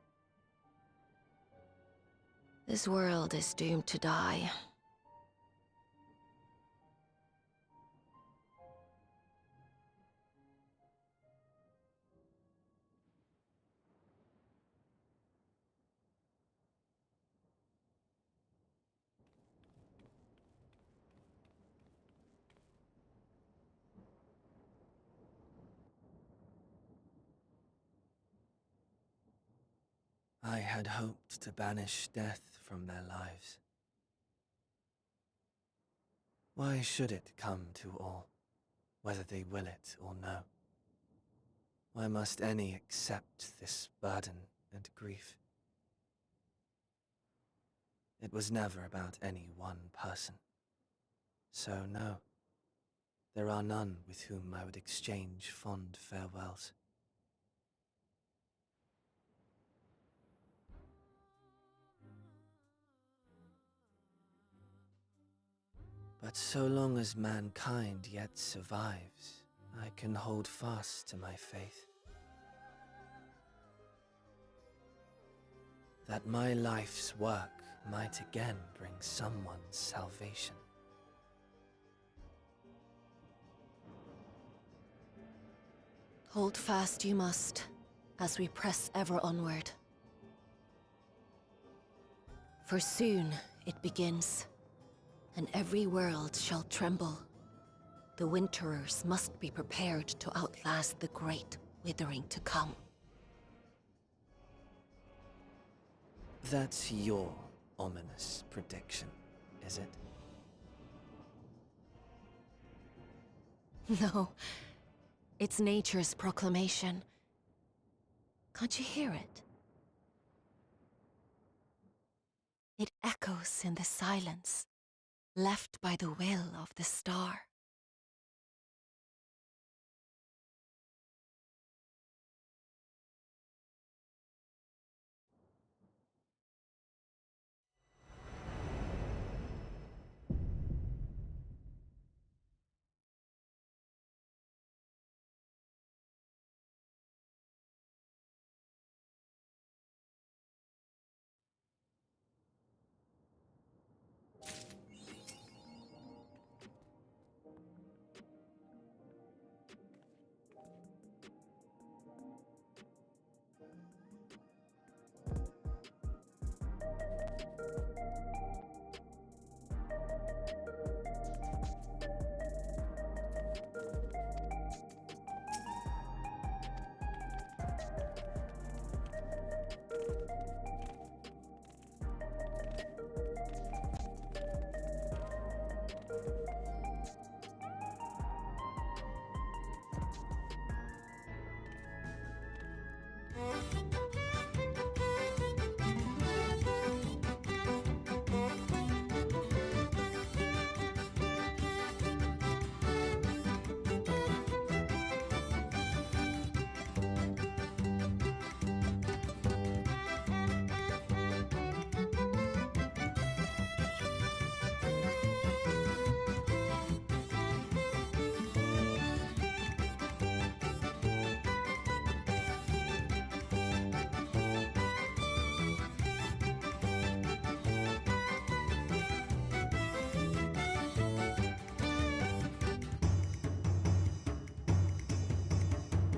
Speaker 14: this world is doomed to die.
Speaker 6: I had hoped to banish death from their lives. Why should it come to all, whether they will it or no? Why must any accept this burden and grief? It was never about any one person. So no, there are none with whom I would exchange fond farewells. But so long as mankind yet survives, I can hold fast to my faith. That my life's work might again bring someone's salvation.
Speaker 14: Hold fast you must, as we press ever onward. For soon it begins, and every world shall tremble. The Winterers must be prepared to outlast the great withering to come.
Speaker 6: That's your ominous prediction, is it?
Speaker 14: No, it's nature's proclamation. Can't you hear it? It echoes in the silence, left by the will of the star.